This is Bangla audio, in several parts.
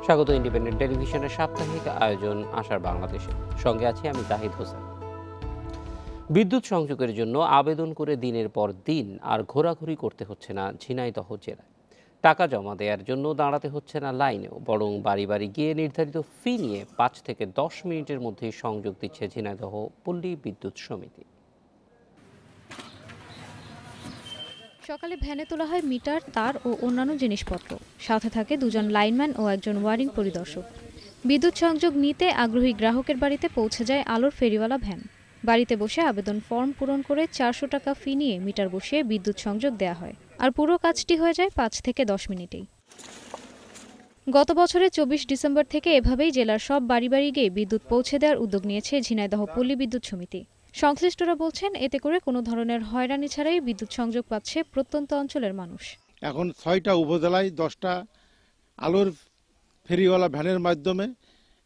স্বাগত ইন্ডিপেন্ডেন্ট টেলিভিশনের সাপ্তাহিক আয়োজন আশার বাংলাদেশে। সঙ্গে আছি আমি জাহিদ হোসেন। বিদ্যুৎ সংযোগের জন্য আবেদন করে দিনের পর দিন আর ঘোরাঘুরি করতে হচ্ছে না ঝিনাইদহ জেলায়। টাকা জমা দেওয়ার জন্য দাঁড়াতে হচ্ছে না লাইনেও, বরং বাড়ি বাড়ি গিয়ে নির্ধারিত ফি নিয়ে ৫ থেকে ১০ মিনিটের মধ্যেই সংযোগ দিচ্ছে ঝিনাইদহ পল্লী বিদ্যুৎ সমিতি। সকালে ভ্যানে তোলা হয় মিটার, তার ও অন্যান্য জিনিসপত্র। সাথে থাকে দুজন লাইনম্যান ও একজন ওয়ারিং পরিদর্শক। বিদ্যুৎ সংযোগ নিতে আগ্রহী গ্রাহকের বাড়িতে পৌঁছে যায় আলোর ফেরিওয়ালা ভ্যান। বাড়িতে বসে আবেদন ফর্ম পূরণ করে ৪০০ টাকা ফি নিয়ে মিটার বসিয়ে বিদ্যুৎ সংযোগ দেওয়া হয়। আর পুরো কাজটি হয়ে যায় ৫ থেকে ১০ মিনিটেই। গত বছরের ২৪ ডিসেম্বর থেকে এভাবেই জেলার সব বাড়ি বাড়ি গিয়ে বিদ্যুৎ পৌঁছে দেওয়ার উদ্যোগ নিয়েছে ঝিনাইদহ পল্লী বিদ্যুৎ সমিতি। সংশ্লিষ্টরা বলছেন, এতে করে কোনো ধরনের হয়রানি ছাড়াই বিদ্যুৎ সংযোগ পাচ্ছে প্রত্যন্ত অঞ্চলের মানুষ। এখন ৬টা উপজেলায় 10টা আলোর ফেরিওয়ালা ভ্যানের মাধ্যমে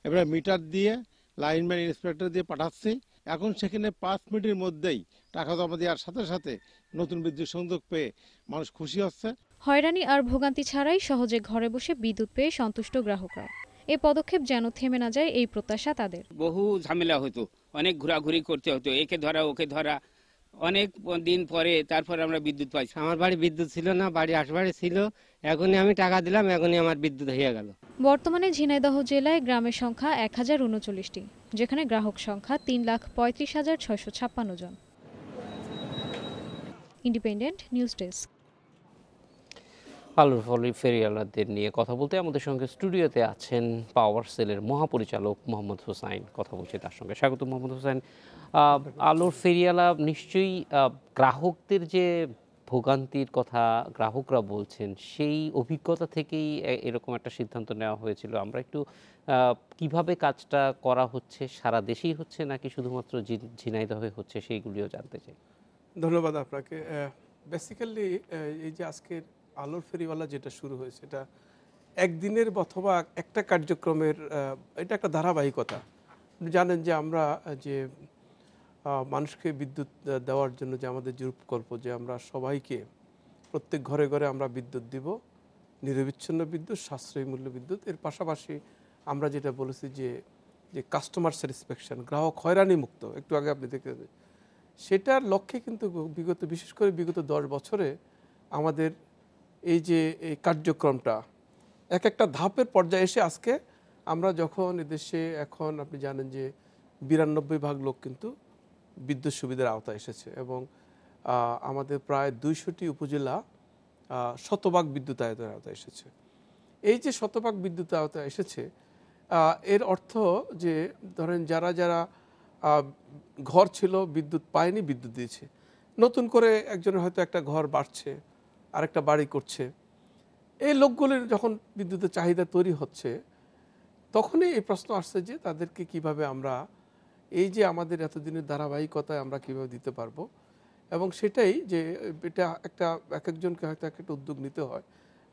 এবার মিটার দিয়ে লাইনম্যান ইন্সপেক্টর দিয়ে পাঠাচ্ছি। এখন সেখানে ৫ মিনিটের মধ্যেই টাকা জমা দেওয়ার সাথে সাথে নতুন বিদ্যুৎ সংযোগ পেয়ে মানুষ খুশি হচ্ছে। হয়রানি আর ভোগান্তি ছাড়াই সহজে ঘরে বসে বিদ্যুৎ পেয়ে সন্তুষ্ট গ্রাহকরা। এই পদক্ষেপ যেন থেমে না যায়, এই প্রত্যাশা তাদের। বহু ঝামেলা হতো, অনেক ঘোরাঘুরি করতে হতো, একে ধরা ওকে ধরা, অনেক দিন পরে তারপর আমরা বিদ্যুৎ পাইছি। আমার বাড়ি বিদ্যুৎ ছিল না, বাড়ি আশবাড়ি ছিল, এখনই আমি টাকা দিলাম, এখনই আমার বিদ্যুৎ হয়ে গেল। বর্তমানে ঝিনাইদহ জেলায় গ্রামের সংখ্যা ১,০৩৯টি, যেখানে গ্রাহক সংখ্যা ৩,৩৫,৬৫৬ জন। Independent News desk. আলোর ফেরিওয়ালাদের নিয়ে কথা বলতে আমাদের সঙ্গে স্টুডিওতে আছেন পাওয়ার সেলের মহাপরিচালক মোহাম্মদ হোসাইন। কথা বলছি তার সঙ্গে। স্বাগত মোহাম্মদ হোসাইন। আলোর ফেরিওয়ালা নিশ্চয়ই গ্রাহকদের যে ভোগান্তির কথা গ্রাহকরা বলছেন, সেই অভিজ্ঞতা থেকেই এরকম একটা সিদ্ধান্ত নেওয়া হয়েছিল। আমরা একটু কিভাবে কাজটা করা হচ্ছে, সারা দেশেই হচ্ছে নাকি শুধুমাত্র ঝিনাইদহে হচ্ছে, সেইগুলিও জানতে চাই। ধন্যবাদ আপনাকে। বেসিক্যালি এই যে আজকের আলোর ফেরিওয়ালা যেটা শুরু হয়েছে, এটা একদিনের অথবা একটা কার্যক্রমের, এটা একটা ধারাবাহিকতা। জানেন যে আমরা যে মানুষকে বিদ্যুৎ দেওয়ার জন্য যে আমাদের যে প্রকল্প, যে আমরা সবাইকে প্রত্যেক ঘরে ঘরে আমরা বিদ্যুৎ দিব, নিরবিচ্ছিন্ন বিদ্যুৎ, সাশ্রয়ী মূল্য বিদ্যুৎ। এর পাশাপাশি আমরা যেটা বলেছি যে কাস্টমার স্যাটিসফ্যাকশন, গ্রাহক হয়রানি মুক্ত, একটু আগে আপনি দেখে, সেটার লক্ষ্যে কিন্তু বিশেষ করে বিগত ১০ বছরে আমাদের এই যে এই কার্যক্রমটা এক একটা ধাপের পর্যায়ে এসে আজকে আমরা যখন এদেশে, এখন আপনি জানেন যে ৯২% লোক কিন্তু বিদ্যুৎ সুবিধার আওতায় এসেছে, এবং আমাদের প্রায় ২০০টি উপজেলা শতভাগ বিদ্যুতায়নের আওতায় এসেছে। এই যে শতভাগ বিদ্যুৎ আওতায় এসেছে, এর অর্থ যে ধরেন যারা যারা ঘর ছিল বিদ্যুৎ পায়নি, বিদ্যুৎ দিয়েছে। নতুন করে একজনের হয়তো একটা ঘর বাড়ছে, আরেকটা বাড়ি করছে, এই লোকগুলির যখন বিদ্যুতের চাহিদা তৈরি হচ্ছে, তখনই এই প্রশ্ন আসছে যে তাদেরকে কিভাবে আমরা এই যে আমাদের এতদিনের ধারাবাহিকতায় আমরা কিভাবে দিতে পারবো। এবং সেটাই যে এটা একটা এক একজনকে হয়তো একটা উদ্যোগ নিতে হয়।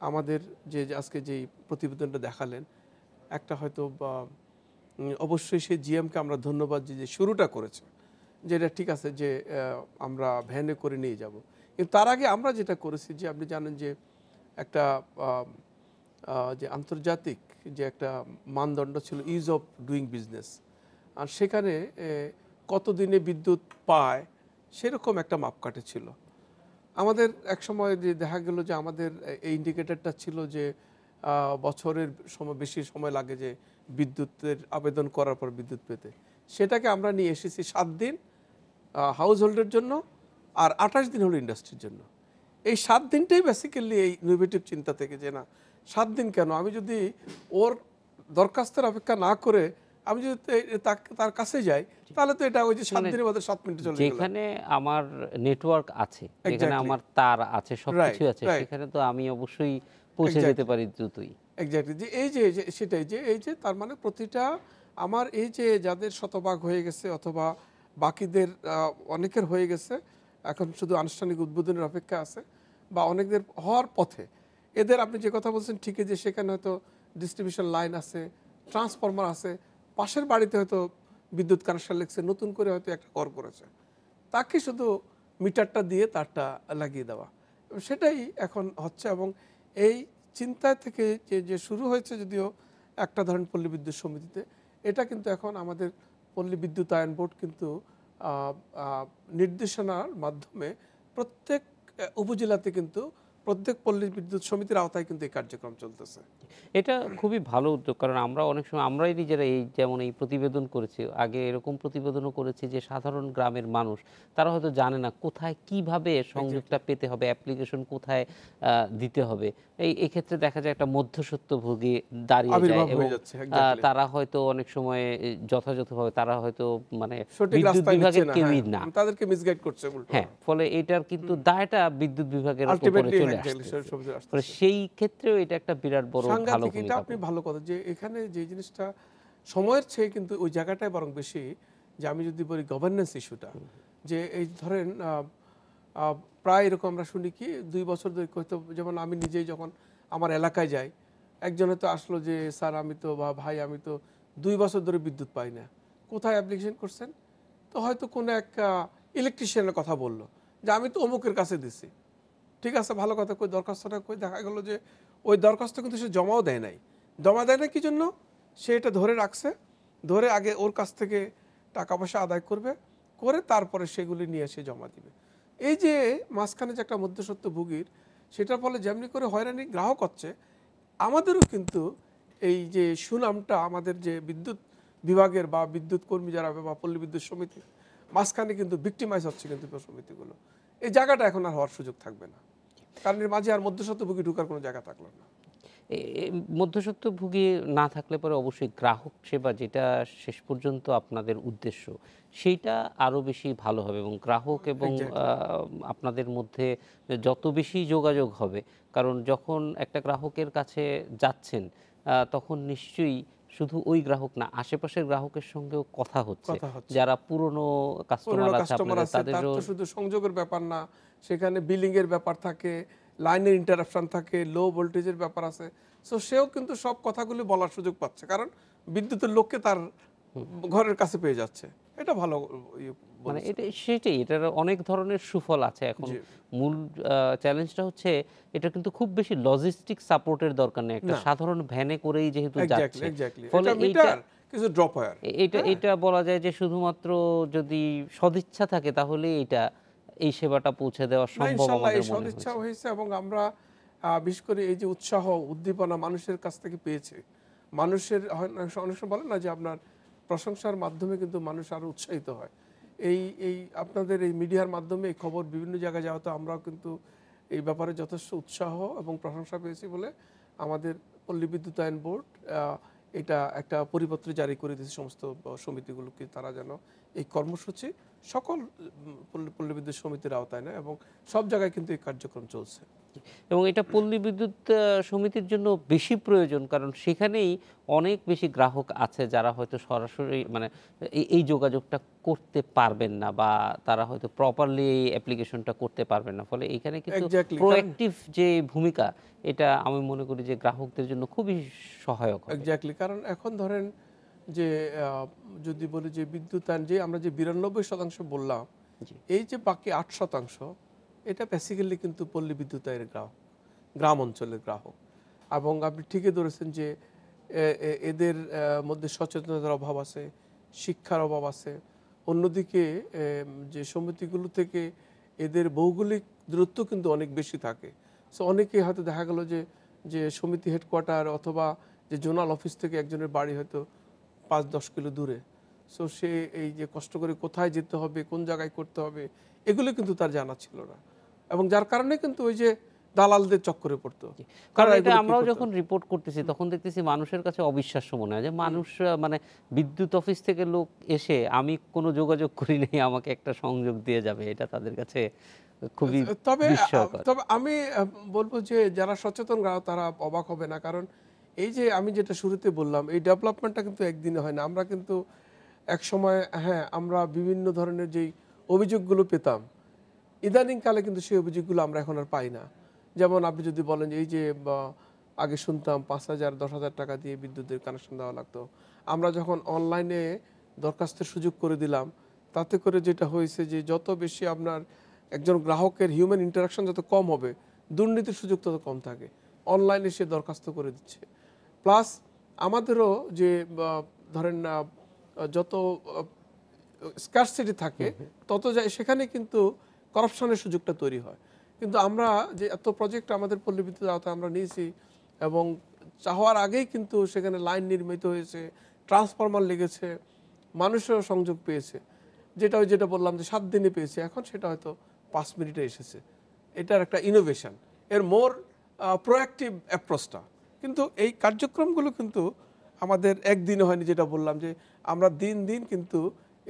আমাদের যে আজকে যেই প্রতিবেদনটা দেখালেন, একটা হয়তো অবশ্যই সেই জিএমকে আমরা ধন্যবাদ যে শুরুটা করেছে, যে এটা ঠিক আছে যে আমরা ভ্যানে করে নিয়ে যাব। কিন্তু তার আগে আমরা যেটা করেছি, যে আপনি জানেন যে একটা যে আন্তর্জাতিক যে একটা মানদণ্ড ছিল, ইজ অফ ডুইং বিজনেস, আর সেখানে কতদিনে বিদ্যুৎ পায় সেরকম একটা মাপকাঠি ছিল। আমাদের এক সময় যে দেখা গেল যে আমাদের এই ইন্ডিকেটরটা ছিল যে বছরের সময় বেশি সময় লাগে যে বিদ্যুতের আবেদন করার পর বিদ্যুৎ পেতে। সেটাকে আমরা নিয়ে এসেছি 7 দিন হাউস হোল্ডের জন্য, আর 28 দিন হলো ইন্ডাস্ট্রির জন্য। এই 7 দিনটাই বেসিক্যালি এই ইনোভেটিভ চিন্তা থেকে, যে না 7 দিন কেন, আমি যদি ওর দরখাস্তের অপেক্ষা না করে আমি যদি তার কাছে যাই, তাহলে তো এটা ওই যে 7 দিনের মধ্যে 7 মিনিটে চলে গেল। যেখানে আমার নেটওয়ার্ক আছে, যেখানে আমার তার আছে, সবকিছু আছে, সেখানে তো আমি অবশ্যই পৌঁছে যেতে পারি দ্রুতই। এক্স্যাক্টলি, যে এই যে সেটাই, যে এই যে তার মানে প্রতিটা আমার এই যে যাদের শতভাগ হয়ে গেছে অথবা বাকিদের অনেকের হয়ে গেছে, এখন শুধু আনুষ্ঠানিক উদ্বোধনের অপেক্ষা আছে, বা অনেকদের হওয়ার পথে, এদের আপনি যে কথা বলছেন ঠিকই, যে সেখানে হয়তো ডিস্ট্রিবিউশন লাইন আছে, ট্রান্সফরমার আছে, পাশের বাড়িতে হয়তো বিদ্যুৎ কানেকশন লেগেছে, নতুন করে হয়তো একটা কর করেছে, তাকে শুধু মিটারটা দিয়ে তারটা লাগিয়ে দেওয়া, সেটাই এখন হচ্ছে। এবং এই চিন্তা থেকে যে শুরু হয়েছে, যদিও একটা ধরেন পল্লী বিদ্যুৎ সমিতিতে। এটা কিন্তু এখন আমাদের পল্লী বিদ্যুতায়ন বোর্ড কিন্তু নির্দেশনার মাধ্যমে প্রত্যেক উপজেলাতে কিন্তু প্রত্যেক পল্লী বিদ্যুৎ সমিতির আওতায় কিন্তু এই কার্যক্রম চলতেছে। এটা খুবই ভালো উদ্যোগ, কারণ আমরা অনেক সময় আমরাই নিজেরা এই যেমন এই প্রতিবেদন করেছি, আগে এরকম প্রতিবেদনও করেছি যে সাধারণ গ্রামের মানুষ তারা হয়তো জানে না কোথায় কিভাবে সংযোগটা পেতে হবে, অ্যাপ্লিকেশন কোথায় দিতে হবে। এই ক্ষেত্রে দেখা যায় একটা মধ্যস্বত্বভোগী দাঁড়িয়ে যায় এবং তারা হয়তো অনেক সময় যথাযথভাবে তারা হয়তো মানে বিদ্যুৎ বিভাগের কেউই না, তাদেরকে মিসগাইড করছে। হ্যাঁ, ফলে এটার কিন্তু দায়টা বিদ্যুৎ বিভাগের উপরে চলে আসছে। সেই ক্ষেত্রেও এটা একটা বিরাট বড় ভালো ভূমিকা। আপনি ভালো কথা যে এখানে যে জিনিসটা সময়ের চেয়ে কিন্তু ওই জায়গাটায় বরং বেশি, যে আমি যদি বলি গভর্নেন্স ইস্যুটা, যে এই ধরেন প্রায় এরকম আমরা শুনি কি 2 বছর ধরে হয়তো, যেমন আমি নিজেই যখন আমার এলাকায় যাই, একজন হয়তো আসলো যে স্যার আমি তো বা ভাই আমি তো 2 বছর ধরে বিদ্যুৎ পাই না, কোথায় অ্যাপ্লিকেশন করছেন? তো হয়তো কোনো এক ইলেকট্রিশিয়ানের কথা বললো যে আমি তো অমুকের কাছে দিছি। ঠিক আছে, ভালো কথা, কই দরখাস্তটা কই? দেখা গেলো যে ওই দরখাস্ত কিন্তু সে জমাও দেয় নাই। জমা দেয় না কি জন্য? সে এটা ধরে রাখছে, ধরে আগে ওর কাছ থেকে টাকা পয়সা আদায় করবে, করে তারপরে সেগুলি নিয়ে এসে জমা দিবে। এই যে মাঝখানে যে একটা মধ্যস্বত্বভোগীর, সেটার ফলে যেমনি করে হয়রানি গ্রাহক হচ্ছে, আমাদেরও কিন্তু এই যে সুনামটা আমাদের যে বিদ্যুৎ বিভাগের বা বিদ্যুৎ কর্মী যারা বা পল্লী বিদ্যুৎ সমিতি, মাঝখানে কিন্তু ভিক্টিমাইজ হচ্ছে কিন্তু সমিতিগুলো। এই জায়গাটা এখন আর হওয়ার সুযোগ থাকবে না, কারণ এর মাঝে আর মধ্যস্বত্বভোগী ঢোকার কোনো জায়গা থাকলো না। মধ্যস্বত্বভোগী না থাকলে পরে অবশ্যই গ্রাহক সেবা, যেটা শেষ পর্যন্ত আপনাদের উদ্দেশ্য, সেইটা আরও বেশি ভালো হবে এবং গ্রাহক এবং আপনাদের মধ্যে যত বেশি যোগাযোগ হবে, কারণ যখন একটা গ্রাহকের কাছে যাচ্ছেন তখন নিশ্চয়ই শুধু ওই গ্রাহক না, আশেপাশের গ্রাহকের সঙ্গেও কথা হচ্ছে, যারা পুরনো কাস্টমার আছে তাদেরও শুধু সংযোগের ব্যাপার না, সেখানে বিলিং এর ব্যাপার থাকে, লাইনের ইন্টারাপশন থাকে, লো ভোল্টেজের ব্যাপার আছে। সো সেও কিন্তু সব কথাগুলি বলার সুযোগ পাচ্ছে, কারণ বিদ্যুতের লোককে তার ঘরের কাছে পেয়ে যাচ্ছে। এটা ভালো, মানে এটার অনেক ধরনের সুফল আছে। এখন মূল চ্যালেঞ্জটা হচ্ছে এটা কিন্তু খুব বেশি লজিস্টিক সাপোর্টের দরকার নেই, একটা সাধারণ ভ্যানে করেই যেহেতু যাচ্ছে, ফলে কিছু ড্রপ হয়। এটা বলা যায় যে শুধুমাত্র যদি সদিচ্ছা থাকে তাহলে এই সেবাটা পৌঁছে দেওয়া সম্ভব আমাদের মনে সদিচ্ছা হয়েছে। এবং আমরা বিশেষ করে এই যে উৎসাহ উদ্দীপনা মানুষের কাছ থেকে পেয়েছে, মানুষের অনেক সময় বলে না যে আপনার প্রশংসার মাধ্যমে কিন্তু মানুষ আরো উৎসাহিত হয়। এই আপনাদের এই মিডিয়ার মাধ্যমে এই খবর বিভিন্ন জায়গায় যাওয়া, তো আমরাও কিন্তু এই ব্যাপারে যথেষ্ট উৎসাহ এবং প্রশংসা পেয়েছি বলে আমাদের পল্লী বিদ্যুতায়ন বোর্ড এটা একটা পরিপত্র জারি করে দিয়েছে সমস্ত সমিতিগুলোকে, তারা যেন এই কর্মসূচি সকল পল্লী বিদ্যুৎ সমিতির আওতায় নেয়, এবং সব জায়গায় কিন্তু এই কার্যক্রম চলছে। এবং এটা পল্লী বিদ্যুৎ সমিতির জন্য বেশি প্রয়োজন, কারণ সেখানেই অনেক বেশি গ্রাহক আছে যারা হয়তো সরাসরি মানে এই যোগাযোগটা করতে পারবেন না, বা তারা হয়তো প্রপারলি এই অ্যাপ্লিকেশনটা করতে পারবেন না। ফলে এখানে কিন্তু প্রোঅ্যাক্টিভ যে ভূমিকা, এটা আমি মনে করি যে গ্রাহকদের জন্য খুবই সহায়ক হবে। এক্স্যাক্টলি, কারণ এখন ধরেন যে যদি বলি যে বিদ্যুতায়ন, যে আমরা যে 92% বললাম, এই যে বাকি 8%, এটা বেসিক্যালি কিন্তু পল্লী বিদ্যুতায়নের গ্রাহক, গ্রাম অঞ্চলের গ্রাহক। এবং আপনি ঠিকই ধরেছেন যে এদের মধ্যে সচেতনতার অভাব আছে, শিক্ষার অভাব আছে। অন্যদিকে যে সমিতিগুলো থেকে এদের ভৌগোলিক দূরত্ব কিন্তু অনেক বেশি থাকে। সো অনেকেই হয়তো দেখা গেল যে সমিতি হেডকোয়ার্টার অথবা যে জোনাল অফিস থেকে একজনের বাড়ি হয়তো 5-10 কিলো দূরে। সো সে এই যে কষ্ট করে কোথায় যেতে হবে, কোন জায়গায় করতে হবে, এগুলো কিন্তু তার জানা ছিল না, এবং যার কারণে কিন্তু ওই যে দালালদের চক্করে পড়তো। কারণ এটা আমরাও যখন রিপোর্ট করতেছি তখন দেখতেছি মানুষের কাছে অবিশ্বাস্য মনে হয় যে মানুষ মানে বিদ্যুৎ অফিস থেকে লোক এসে আমি কোনো যোগাযোগ করি নাই আমাকে একটা সংযোগ দিয়ে যাবে, এটা তাদের কাছে খুবই বিস্ময়কর। তবে আমি বলবো যে যারা সচেতন গ্রাহক তারা অবাক হবে না, কারণ এই যে আমি যেটা শুরুতে বললাম, এই ডেভেলপমেন্টটা কিন্তু একদিনে হয় না। আমরা কিন্তু এক সময় আমরা বিভিন্ন ধরনের যেই অভিযোগগুলো পেতাম, ইদানিংকালে কিন্তু সেই অভিযোগগুলো আমরা এখন আর পাই না। যেমন আপনি যদি বলেন এই যে আগে শুনতাম 5,000-10,000 টাকা দিয়ে বিদ্যুতের কানেকশন দেওয়া লাগতো, আমরা যখন অনলাইনে দরখাস্তের সুযোগ করে দিলাম, তাতে করে যেটা হয়েছে যে যত বেশি আপনার একজন গ্রাহকের হিউম্যান ইন্টারাকশন যত কম হবে, দুর্নীতির সুযোগ তত কম থাকে। অনলাইনে সে দরখাস্ত করে দিচ্ছে। প্লাস আমাদেরও যে ধরেন যত স্কারসিটি থাকে তত সেখানে কিন্তু করাপশনের সুযোগটা তৈরি হয়। কিন্তু আমরা যে এত প্রজেক্ট আমাদের পল্লী বিদ্যুৎ আওতায় আমরা নিয়েছি এবং চাওয়ার আগেই কিন্তু সেখানে লাইন নির্মিত হয়েছে, ট্রান্সফরমার লেগেছে, মানুষেরও সংযোগ পেয়েছে, যেটা বললাম যে 7 দিনে পেয়েছে, এখন সেটা হয়তো 5 মিনিটে এসেছে। এটার একটা ইনোভেশন, এর মোর প্রোঅ্যাক্টিভ অ্যাপ্রোচটা। কিন্তু এই কার্যক্রমগুলো কিন্তু আমাদের একদিনে হয়নি, যেটা বললাম যে আমরা দিন দিন কিন্তু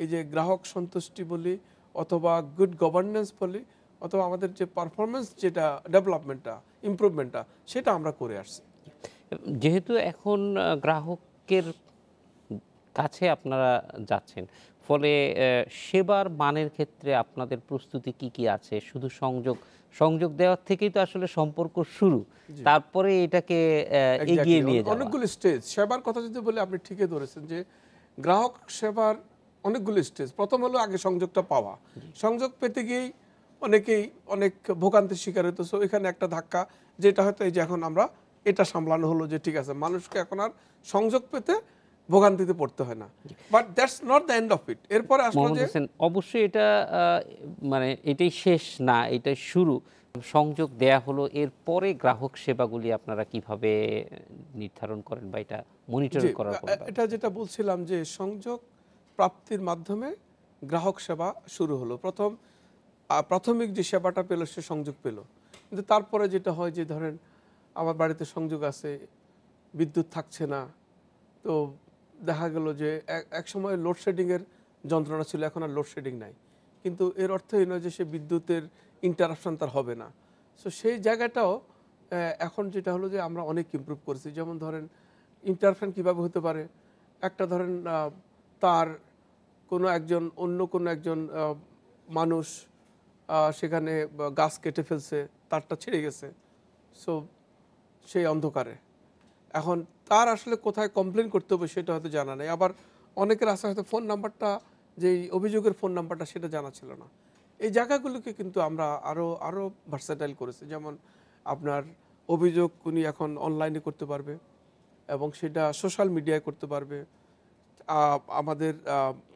এই যে গ্রাহক সন্তুষ্টি বলি অথবা গুড গভর্নেন্স বলি অথবা আমাদের যে পারফরমেন্স যেটা ডেভেলপমেন্টটা ইমপ্রুভমেন্টটা সেটা আমরা করে আসছি। যেহেতু এখন গ্রাহকের কাছে আপনারা যাচ্ছেন, ফলে সেবার মানের ক্ষেত্রে আপনাদের প্রস্তুতি কি কি আছে? শুধু সংযোগ দেওয়ার থেকেই তো আসলে সম্পর্ক শুরু, তারপরে এটাকে এগিয়ে নিয়ে যাওয়া। অনেকগুলো স্টেজ সেবার কথা যদি বলি, আপনি ঠিকই ধরেছেন যে গ্রাহক সেবার অনেকগুলো স্টেজ। প্রথম হলো আগে সংযোগটা পাওয়া, সংযোগ পেতে গিয়েই অনেকেই অনেক ভোগান্তির শিকার হতো। সো এখানে একটা ধাক্কা, যেটা হয়তো এই যে এখন আমরা এটা সামলানো হলো যে ঠিক আছে, মানুষকে এখন আর সংযোগ পেতে ভোগান্তিতে পড়তে হয় না। But that's not the end of it. এরপরে আসলে যে অবশ্যই এটা মানে এটাই শেষ না, এটাই শুরু। সংযোগ দেয়া হলো, এরপরে গ্রাহক সেবাগুলি আপনারা কিভাবে নির্ধারণ করেন বা এটা মনিটরিং করার? এটা যেটা বলছিলাম যে সংযোগ প্রাপ্তির মাধ্যমে গ্রাহক সেবা শুরু হলো। প্রাথমিক যে সেবাটা পেল সে সংযোগ পেল, কিন্তু তারপরে যেটা হয় যে ধরেন আমার বাড়িতে সংযোগ আছে, বিদ্যুৎ থাকছে না, তো দেখা গেল যে এক সময় লোডশেডিংয়ের যন্ত্রণা ছিল, এখন আর লোডশেডিং নাই, কিন্তু এর অর্থ এই নয় যে সে বিদ্যুতের ইন্টারাপশন তার হবে না। সো সেই জায়গাটাও এখন যেটা হলো যে আমরা অনেক ইমপ্রুভ করেছি। যেমন ধরেন ইন্টারাপশন কীভাবে হতে পারে, একটা ধরেন তার অন্য কোনো একজন মানুষ সেখানে গাছ কেটে ফেলছে, তারটা ছিঁড়ে গেছে, সো সেই অন্ধকারে এখন তার আসলে কোথায় কমপ্লেন করতে হবে সেটা হয়তো জানা নেই। আবার অনেকের আছে হয়তো ফোন নাম্বারটা, যে অভিযোগের ফোন নাম্বারটা সেটা জানা ছিল না। এই জায়গাগুলোকে কিন্তু আমরা আরও ভার্সেটাইল করেছি। যেমন আপনার অভিযোগ উনি এখন অনলাইনে করতে পারবে এবং সেটা সোশ্যাল মিডিয়ায় করতে পারবে। আমাদের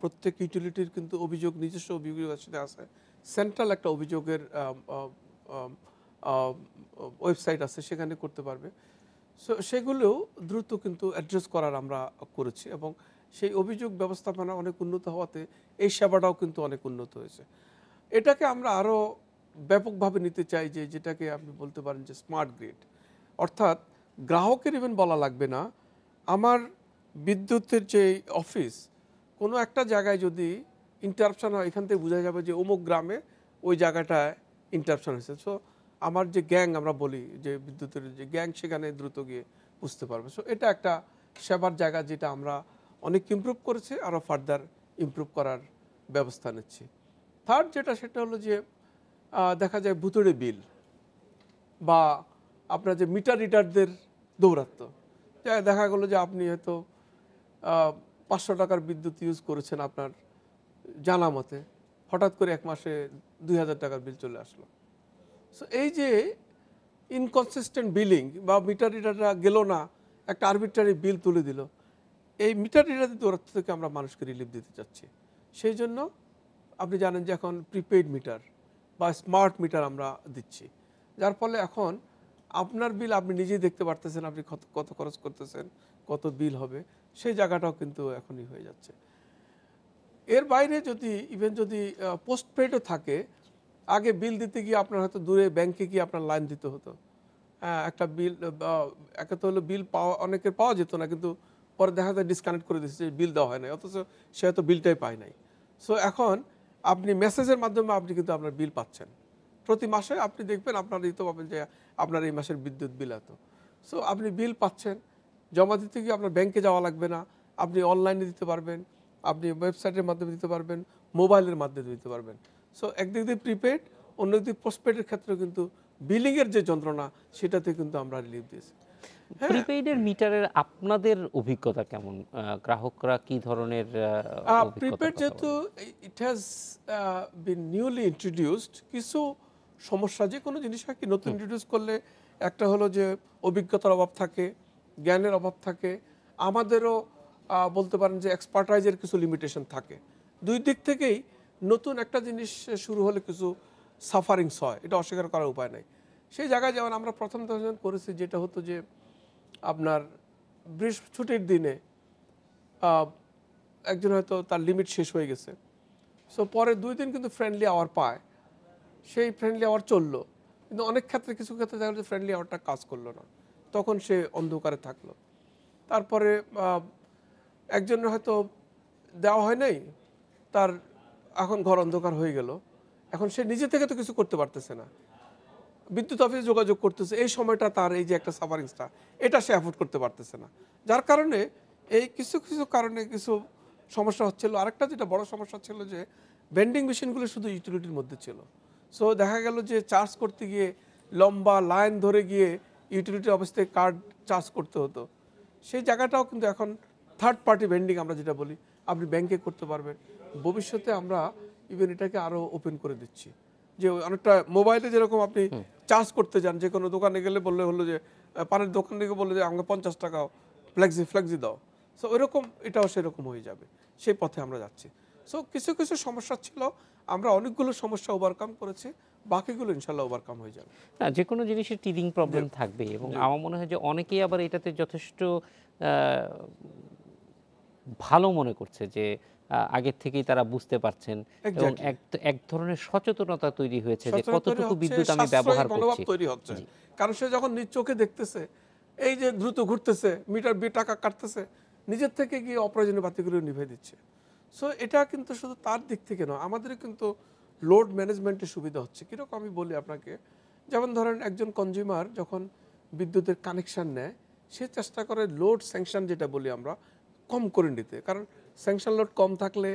প্রত্যেক ইউটিলিটির কিন্তু অভিযোগ, নিজস্ব অভিযোগ সাথে আছে, সেন্ট্রাল একটা অভিযোগের ওয়েবসাইট আছে, সেখানে করতে পারবে। সো সেগুলোও দ্রুত কিন্তু অ্যাড্রেস করার আমরা করেছি এবং সেই অভিযোগ ব্যবস্থাপনা অনেক উন্নত হওয়াতে এই সেবাটাও কিন্তু অনেক উন্নত হয়েছে। এটাকে আমরা আরও ব্যাপকভাবে নিতে চাই, যেটাকে আপনি বলতে পারেন যে স্মার্ট গ্রিড, অর্থাৎ গ্রাহকের ইভেন বলা লাগবে না, আমার বিদ্যুতের যে অফিস কোনো একটা জায়গায় যদি ইন্টারাপশন হয়, এখান থেকে বোঝা যাবে যে অমুক গ্রামে ওই জায়গাটায় ইন্টারাপশন হয়েছে। সো আমার যে গ্যাং আমরা বলি, যে বিদ্যুতের যে গ্যাং, সেখানে দ্রুত গিয়ে বুঝতে পারবে। সো এটা একটা সেবার জায়গা, যেটা আমরা অনেক ইমপ্রুভ করেছি, আরও ফার্দার ইমপ্রুভ করার ব্যবস্থা নিচ্ছি। থার্ড সেটা হলো যে দেখা যায় ভুতুড়ে বিল বা আপনার যে মিটার রিডারদের দৌরাত্ম্য, দেখা গেলো যে আপনি হয়তো 500 টাকার বিদ্যুৎ ইউজ করেছেন আপনার জানা মতে, হঠাৎ করে এক মাসে 2000 টাকার বিল চলে আসলো। সো এই যে ইনকনসিস্টেন্ট বিলিং বা মিটার রিডাররা গেল না, একটা আরবিট্রারি বিল তুলে দিল, এই মিটার রিডারদের দৌরাত্ম্য থেকে আমরা মানুষকে রিলিফ দিতে চাচ্ছি। সেই জন্য আপনি জানেন যে এখন প্রিপেইড মিটার বা স্মার্ট মিটার আমরা দিচ্ছি, যার ফলে এখন আপনার বিল আপনি নিজেই দেখতে পারতেছেন, আপনি কত খরচ করতেছেন, কত বিল হবে, সেই জায়গাটাও কিন্তু এখনই হয়ে যাচ্ছে। এর বাইরে যদি পোস্টপেডও থাকে, আগে বিল দিতে গিয়ে আপনার হয়তো দূরে ব্যাংকে গিয়ে আপনার লাইন দিতে হতো, একটা বিল একে তো হলো বিল অনেকের পাওয়া যেত না, কিন্তু পরে দেখা যায় ডিসকানেক্ট করে দিচ্ছে, বিল দেওয়া হয় নাই, অথচ সে হয়তো বিলটাই পায় নাই। সো এখন আপনি মেসেজের মাধ্যমে আপনি কিন্তু আপনার বিল পাচ্ছেন, প্রতি মাসে আপনি দেখবেন আপনার দিতে পাবেন যে আপনার এই মাসের বিদ্যুৎ বিল এত। সো আপনি বিল পাচ্ছেন, জমা দিতে গিয়ে আপনার ব্যাংকে যাওয়া লাগবে না, আপনি অনলাইনে দিতে পারবেন, আপনি ওয়েবসাইটের মাধ্যমে দিতে পারবেন, মোবাইলের মাধ্যমে দিতে পারবেন। সো একদিক দিয়ে প্রিপেড, অন্যদিকে পোস্টপেডের ক্ষেত্রে কিন্তু বিলিংয়ের যে যন্ত্রণা, সেটাতে কিন্তু আমরা রিলিফ দিয়েছি। প্রিপেইডের মিটারের আপনাদের অভিজ্ঞতা কেমন? গ্রাহকরা কি ধরনের প্রিপেড যেহেতু it has been newly introduced, কিছু সমস্যা, যে কোনো জিনিস হয় কি নতুন ইন্ট্রোডিউস করলে একটা হলো যে অভিজ্ঞতার অভাব থাকে, জ্ঞানের অভাব থাকে, আমাদেরও বলতে পারেন যে এক্সপার্টাইজের কিছু লিমিটেশন থাকে। দুই দিক থেকেই নতুন একটা জিনিস শুরু হলে কিছু সাফারিংস হয়, এটা অস্বীকার করার উপায় নাই। সেই জায়গায় যেমন আমরা প্রথম যখন করেছি, যেটা হতো যে আপনার ছুটির দিনে একজন হয়তো তার লিমিট শেষ হয়ে গেছে, সো পরে 2 দিন কিন্তু ফ্রেন্ডলি আওয়ার পায়, সেই ফ্রেন্ডলি আওয়ার চললো, কিন্তু অনেক ক্ষেত্রে কিছু ক্ষেত্রে দেখা যাচ্ছে ফ্রেন্ডলি আওয়ারটা কাজ করলো না, তখন সে অন্ধকারে থাকলো। তারপরে একজনের হয়তো দেওয়া হয় নাই, তার এখন ঘর অন্ধকার হয়ে গেল, এখন সে নিজে থেকে তো কিছু করতে পারতেছে না, বিদ্যুৎ অফিসে যোগাযোগ করতেছে, এই সময়টা তার এই যে একটা সাফারিংসটা এটা সে অ্যাফোর্ড করতে পারতেছে না, যার কারণে এই কিছু কিছু কারণে কিছু সমস্যা হচ্ছিল। আরেকটা যেটা বড় সমস্যা ছিল যে ভেন্ডিং মেশিনগুলো শুধু ইউটিলিটির মধ্যে ছিল, সো দেখা গেল যে চার্জ করতে গিয়ে লম্বা লাইন ধরে গিয়ে ইউটিলিটি অফিস থেকে কার্ড চার্জ করতে হতো। সেই জায়গাটাও কিন্তু এখন থার্ড পার্টি ভেন্ডিং আমরা যেটা বলি, আপনি ব্যাংকে করতে পারবেন। ভবিষ্যতে আমরা ইভেন এটাকে আরও ওপেন করে দিচ্ছি, যে অনেকটা মোবাইলে যেরকম আপনি চার্জ করতে যান, যে কোনো দোকানে গেলে বললে হলো যে পানের দোকান থেকে বললে যে আমাকে 50 টাকা ফ্লেক্সি দাও, সো ওইরকম এটাও সেরকম হয়ে যাবে, সেই পথে আমরা যাচ্ছি। সো কিছু কিছু সমস্যা ছিল, আমরা অনেকগুলো সমস্যা ওভারকাম করেছি, বাকিগুলো ইনশাল্লাহ ওভারকাম হয়ে যাবে। না, যে কোনো জিনিসের টিদিং প্রবলেম থাকবে, এবং আমার মনে হয় যে অনেকেই আবার এটাতে যথেষ্ট ভালো মনে করছে যে আগের থেকেই তারা বুঝতে পারছেন, এবং এক ধরনের সচেতনতা তৈরি হয়েছে যে কতটুকু বিদ্যুৎ আমি ব্যবহার করছি তৈরি হচ্ছে। কারণ সে যখন নিজ চোখে দেখতেছে এই যে দ্রুত ঘুরতেছে, মিটার টাকা কাটতেছে, নিজের থেকে গিয়ে অপ্রয়োজনীয় বাতিগুলো নিভে দিচ্ছে। সো এটা কিন্তু শুধু তার দিক থেকে নয়, আমাদের কিন্তু লোড ম্যানেজমেন্টের সুবিধা হচ্ছে। কীরকম আমি বলি আপনাকে, যেমন ধরেন একজন কনজিউমার যখন বিদ্যুতের কানেকশান নেয়, সে চেষ্টা করে লোড স্যাংশন যেটা বলি আমরা কম করে নিতে, কারণ স্যাংশন লোড কম থাকলে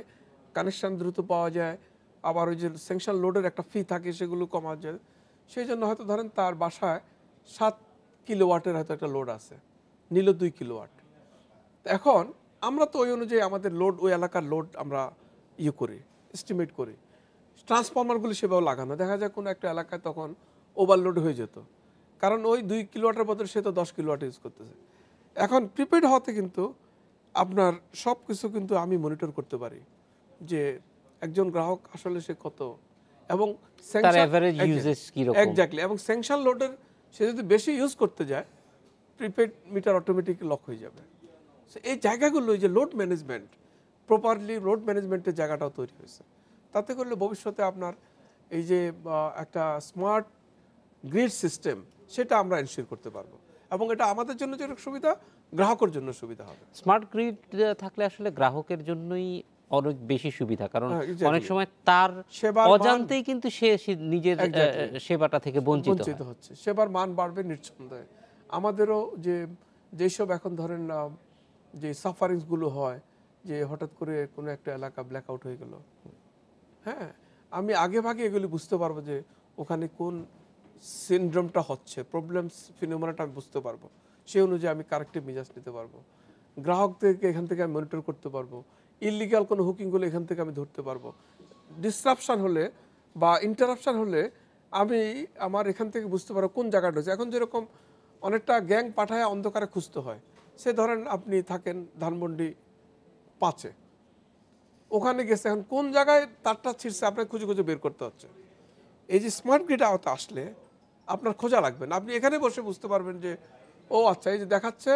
কানেকশান দ্রুত পাওয়া যায়, আবার ওই যে স্যাংশন লোডের একটা ফি থাকে সেগুলো কমা যায়। সেই জন্য হয়তো ধরেন তার বাসায় 7 কিলোওয়াটের হয়তো একটা লোড আছে, নিল 2 কিলোওয়াট। এখন আমরা তো ওই অনুযায়ী আমাদের লোড, ওই এলাকার লোড আমরা করি, এস্টিমেট করি, ট্রান্সফরমারগুলি সেভাবে লাগানো, দেখা যায় কোনো একটা এলাকায় তখন ওভারলোড হয়ে যেত, কারণ ওই 2 কিলোওয়াটের বদলে সে তো 10 কিলোওয়াট ইউজ করতেছে। এখন প্রিপেড হওয়াতে কিন্তু আপনার সব কিছু কিন্তু আমি মনিটর করতে পারি যে একজন গ্রাহক আসলে সে কত, এবং এক্স্যাক্টলি, এবং স্যাংশন লোডের সে যদি বেশি ইউজ করতে যায়, প্রিপেড মিটার অটোমেটিক লক হয়ে যাবে। এই জায়গাগুলো, এই যে লোড ম্যানেজমেন্ট, প্রপারলি লোড ম্যানেজমেন্টের জায়গাটাও তৈরি হয়েছে, তাতে করলে ভবিষ্যতে আপনার এই যে একটা স্মার্ট গ্রিড সিস্টেম, সেটা আমরা এনশিওর করতে পারবো, এবং এটা আমাদের জন্য যেরকম সুবিধা, গ্রাহকের জন্য সুবিধা হবে। স্মার্ট গ্রিড থাকলে আসলে গ্রাহকের জন্যই অনেক বেশি সুবিধা, কারণ অনেক সময় তার অজান্তেই কিন্তু সে নিজের সেবাটা থেকে বঞ্চিত হচ্ছে, সেবার মান বাড়বে নিঃসন্দেহে। আমাদেরও যেসব এখন ধরেন যে সাফারিংসগুলো হয়, যে হঠাৎ করে কোনো একটা এলাকা ব্ল্যাকআউট হয়ে গেল, হ্যাঁ, আমি আগে ভাগে এগুলি বুঝতে পারবো যে ওখানে কোন সিনড্রোমটা হচ্ছে, প্রবলেমস ফিনোমেনাটা আমি বুঝতে পারবো, সেই অনুযায়ী আমি কারেক্টিভ মেজাজ নিতে পারবো। গ্রাহকদেরকে এখান থেকে আমি মনিটর করতে পারবো, ইলিগাল কোনো হুকিংগুলো এখান থেকে আমি ধরতে পারবো, ডিসরাপশান হলে বা ইন্টারাপশান হলে আমি আমার এখান থেকে বুঝতে পারবো কোন জায়গাটা হচ্ছে। এখন যেরকম অনেকটা গ্যাং পাঠায় অন্ধকারে খুঁজতে হয়, সে ধরেন আপনি থাকেন ধানমন্ডি 5-এ, ওখানে গেছে, এখন কোন জায়গায় তারটা ছিঁড়ছে আপনাকে খুঁজে খুঁজে বের করতে হচ্ছে। এই যে স্মার্ট গ্রিড আওতা আসলে আপনার খোঁজা লাগবে না, আপনি এখানে বসে বুঝতে পারবেন যে ও আচ্ছা, এই যে দেখাচ্ছে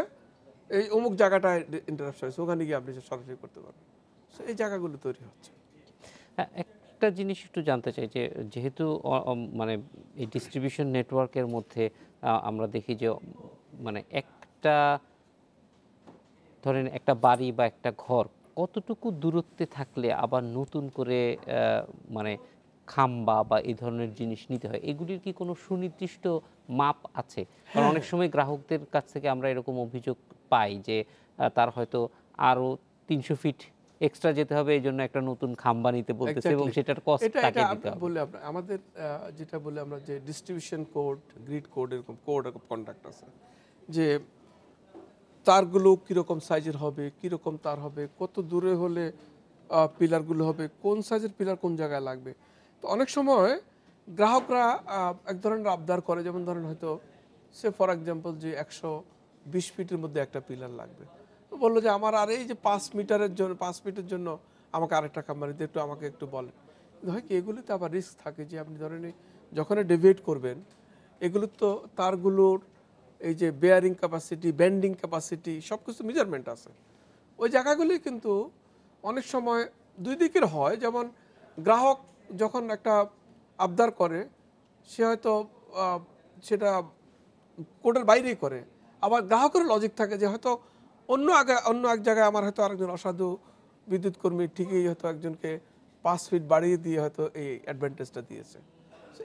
এই অমুক জায়গাটায় ইন্টারাপশন হয়েছে, ওখানে গিয়ে আপনি সরাসরি করতে পারবেন। এই জায়গাগুলো তৈরি হচ্ছে। একটা জিনিস একটু জানতে চাই, যে যেহেতু মানে এই ডিস্ট্রিবিউশন নেটওয়ার্কের মধ্যে আমরা দেখি যে মানে একটা ধরেন একটা বাড়ি বা একটা ঘর কতটুকু দূরত্বে থাকলে আবার নতুন করে মানে খাম্বা বা এই ধরনের জিনিস নিতে হয়, এগুলির কি কোনো সুনির্দিষ্ট মাপ আছে? কারণ অনেক সময় গ্রাহকদের কাছ থেকে আমরা এরকম অভিযোগ পাই যে তার হয়তো আরও 300 ফিট এক্সট্রা যেতে হবে, এই জন্য একটা নতুন খাম্বা নিতে বলতেছে, এবং সেটার কস্ট তাকে দিতে হবে। বলে আমাদের যেটা বলে আমরা যে ডিস্ট্রিবিউশন কোড, গ্রিড কোড, এরকম কোড অফ কন্ডাক্ট আছে, যে তারগুলো কীরকম সাইজের হবে, কীরকম তার হবে, কত দূরে হলে পিলারগুলো হবে, কোন সাইজের পিলার কোন জায়গায় লাগবে। তো অনেক সময় গ্রাহকরা এক ধরনের আবদার করে, যেমন ধরেন হয়তো সে ফর এক্সাম্পল যে 120 ফিটের মধ্যে একটা পিলার লাগবে, বললো যে আমার আর এই যে 5 মিটারের জন্য আমাকে আরেকটা কোম্পানি দিয়ে আমাকে একটু বলেন। কিন্তু হয় কি এগুলিতে আবার রিস্ক থাকে যে আপনি ধরেন যখন ডেভিয়েট করবেন এগুলো তো তারগুলোর এই যে বেয়ারিং ক্যাপাসিটি, বেন্ডিং ক্যাপাসিটি সব কিছু মেজারমেন্ট আছে। ওই জায়গাগুলি কিন্তু অনেক সময় দুই দিকের হয়। যেমন গ্রাহক যখন একটা আবদার করে সে হয়তো সেটা কোডের বাইরেই করে, আবার গ্রাহকের লজিক থাকে যে হয়তো অন্য এক জায়গায় আমার হয়তো আরেকজন অসাধু বিদ্যুৎ কর্মী ঠিকই হয়তো একজনকে 5 ফিট বাড়িয়ে দিয়ে হয়তো এই অ্যাডভান্টেজটা দিয়েছে।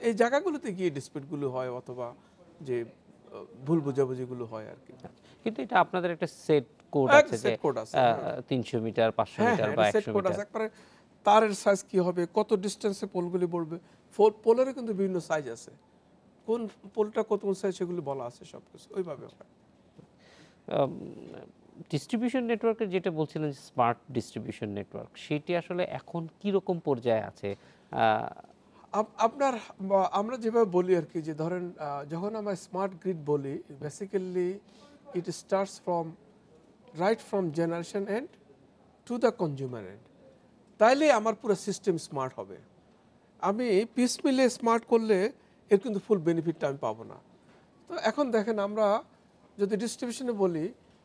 এই জায়গাগুলোতে গিয়ে ডিসপিউটগুলো হয় অথবা যে ভুল বোঝাবুঝিগুলো হয় আর কি। কিন্তু এটা আপনাদের একটা সেট কোড আছে যে 300 মিটার 500 মিটার বা 100 মিটার একবারে তারের সাইজ কি হবে, কত ডিসটেন্সে পোলগুলি পড়বে, পোলেরও কিন্তু বিভিন্ন সাইজ আছে, কোন পোলটা কত সাইজ সেগুলো বলা আছে সবকিছু ওইভাবে হয়। ডিস্ট্রিবিউশন নেটওয়ার্কের যেটা বলছিলেন স্মার্ট ডিস্ট্রিবিউশন নেটওয়ার্ক, সেটি আসলে এখন কি রকম পর্যায়ে আছে? আপনার আমরা যেভাবে বলি আর কি যে ধরেন যখন আমরা স্মার্ট গ্রিড বলি basically it starts right from generation end to the consumer end. তাইলে আমার পুরো সিস্টেম স্মার্ট হবে। আমি পিস মিলে স্মার্ট করলে এর কিন্তু ফুল বেনিফিটটা আমি পাবো না। তো এখন দেখেন আমরা যদি ডিস্ট্রিবিউশনে বলি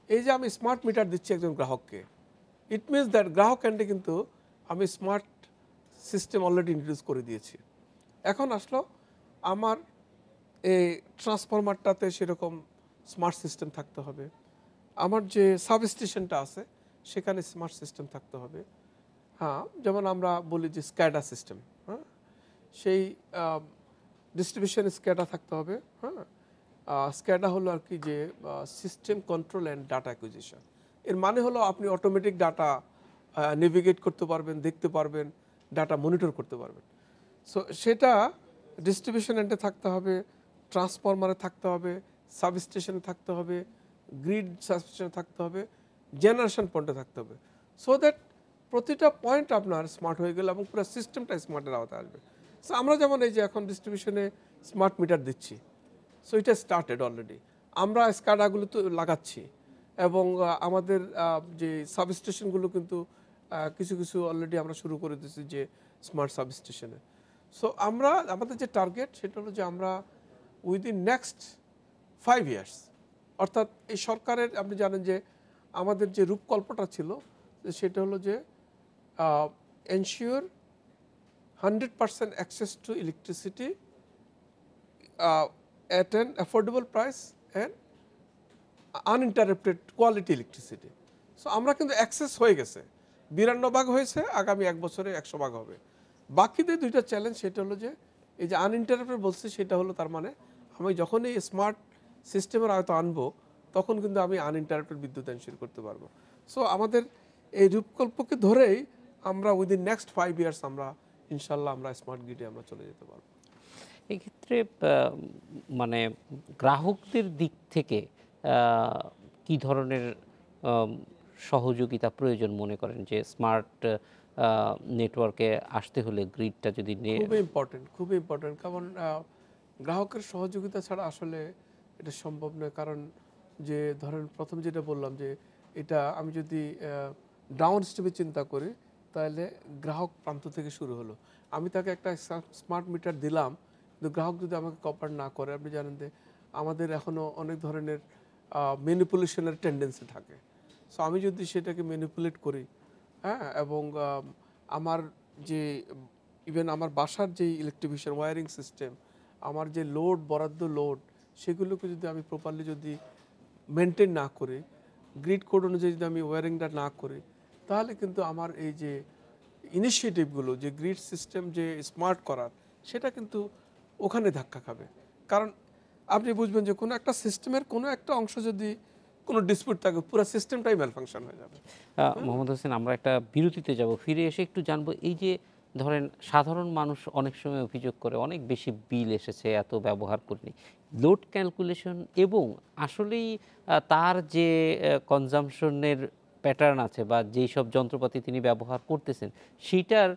এই যে আমি স্মার্ট মিটার দিচ্ছি একজন গ্রাহককে, ইট মিনস দ্যাট গ্রাহক এন্ডে কিন্তু আমি স্মার্ট সিস্টেম অলরেডি ইন্ট্রোডিউস করে দিয়েছি। এখন আসলো আমার এই ট্রান্সফরমারটাতে সেরকম স্মার্ট সিস্টেম থাকতে হবে, আমার যে সাবস্টেশনটা আছে সেখানে স্মার্ট সিস্টেম থাকতে হবে। হ্যাঁ, যেমন আমরা বলি যে স্ক্যাডা সিস্টেম, হ্যাঁ সেই ডিস্ট্রিবিউশন স্ক্যাডা থাকতে হবে। হ্যাঁ, স্ক্যাডা হলো আর কি যে system control and data acquisition. এর মানে হলো আপনি অটোমেটিক ডাটা নেভিগেট করতে পারবেন, দেখতে পারবেন, ডাটা মনিটর করতে পারবেন। সো সেটা ডিস্ট্রিবিউশন এন্ডে থাকতে হবে, ট্রান্সফরমারে থাকতে হবে, সাবস্টেশনে থাকতে হবে, গ্রিড সাবস্টেশনে থাকতে হবে, জেনারেশন পয়েন্টে থাকতে হবে। সো দ্যাট প্রতিটা পয়েন্ট আপনার স্মার্ট হয়ে গেলে এবং পুরো সিস্টেমটা স্মার্টের আওতায় আসবে। সো আমরা যেমন এই যে এখন ডিস্ট্রিবিউশনে স্মার্ট মিটার দিচ্ছি, সো এটা স্টার্টেড অলরেডি, আমরা স্কাডাগুলো তো লাগাচ্ছি এবং আমাদের যে সাবস্টেশনগুলো কিন্তু কিছু কিছু অলরেডি আমরা শুরু করে দিচ্ছি যে স্মার্ট সাবস্টেশনে। সো আমাদের যে টার্গেট সেটা হলো যে আমরা উইদিন নেক্সট 5 ইয়ার্স, অর্থাৎ এই সরকারের আপনি জানেন যে আমাদের যে রূপকল্পটা ছিল সেটা হলো যে ensure 100% access to electricity at an affordable price and uninterrupted quality electricity. So আমরা কিন্তু অ্যাক্সেস হয়ে গেছে, 92 ভাগ হয়েছে, আগামী 1 বছরে 100 ভাগ হবে। বাকিদের দুইটা চ্যালেঞ্জ সেটা হলো যে এই যে আনইন্টারাপ্টেড বলছে সেটা হলো তার মানে আমি যখন এই স্মার্ট সিস্টেমের আয়তা আনবো তখন কিন্তু আমি আনইন্টারাপ্টেড বিদ্যুৎ এনশিওর করতে পারবো। সো আমাদের এই রূপকল্পকে ধরেই আমরা উইদিন নেক্সট 5 ইয়ার্স আমরা ইনশাল্লাহ আমরা স্মার্ট গ্রিডে আমরা চলে যেতে পারবো। এক্ষেত্রে মানে গ্রাহকদের দিক থেকে কি ধরনের সহযোগিতা প্রয়োজন মনে করেন যে স্মার্ট নেটওয়ার্কে আসতে হলে গ্রিডটা যদি খুবই ইম্পর্টেন্ট কারণ গ্রাহকের সহযোগিতা ছাড়া আসলে এটা সম্ভব নয়। কারণ যে ধরেন প্রথম যেটা বললাম যে এটা আমি যদি ডাউন স্ট্রিমে চিন্তা করি তাহলে গ্রাহক প্রান্ত থেকে শুরু হলো, আমি তাকে একটা স্মার্ট মিটার দিলাম কিন্তু গ্রাহক যদি আমাকে কপারেট না করে, আপনি জানেন যে আমাদের এখনও অনেক ধরনের ম্যানিপুলেশনের টেন্ডেন্সি থাকে। সো আমি যদি সেটাকে ম্যানিপুলেট করি, হ্যাঁ, এবং আমার যে ইভেন আমার বাসার যে ইলেকট্রিফিকেশন ওয়্যারিং সিস্টেম, আমার যে লোড বরাদ্দ লোড সেগুলোকে যদি আমি প্রপারলি যদি মেনটেন না করি, গ্রিড কোড অনুযায়ী যদি আমি ওয়্যারিংটা না করি, তাহলে কিন্তু আমার এই যে ইনিশিয়েটিভগুলো যে গ্রিড সিস্টেম যে স্মার্ট করার সেটা কিন্তু ওখানে ধাক্কা খাবে। কারণ আপনি বুঝবেন যে কোনো একটা সিস্টেমের কোনো একটা অংশ যদি কোনো ডিসপিউট থাকে পুরো সিস্টেমটাই ম্যালফাংশন হয়ে যাবে। মোহাম্মদ হোসেন, আমরা একটা বিরতিতে যাব, ফিরে এসে একটু জানবো এই যে ধরেন সাধারণ মানুষ অনেক সময় অভিযোগ করে অনেক বেশি বিল এসেছে, এত ব্যবহার করিনি, লোড ক্যালকুলেশন এবং আসলেই তার যে কনজামশনের প্যাটার্ন আছে বা যেই সব যন্ত্রপাতি তিনি ব্যবহার করতেছেন সেইটার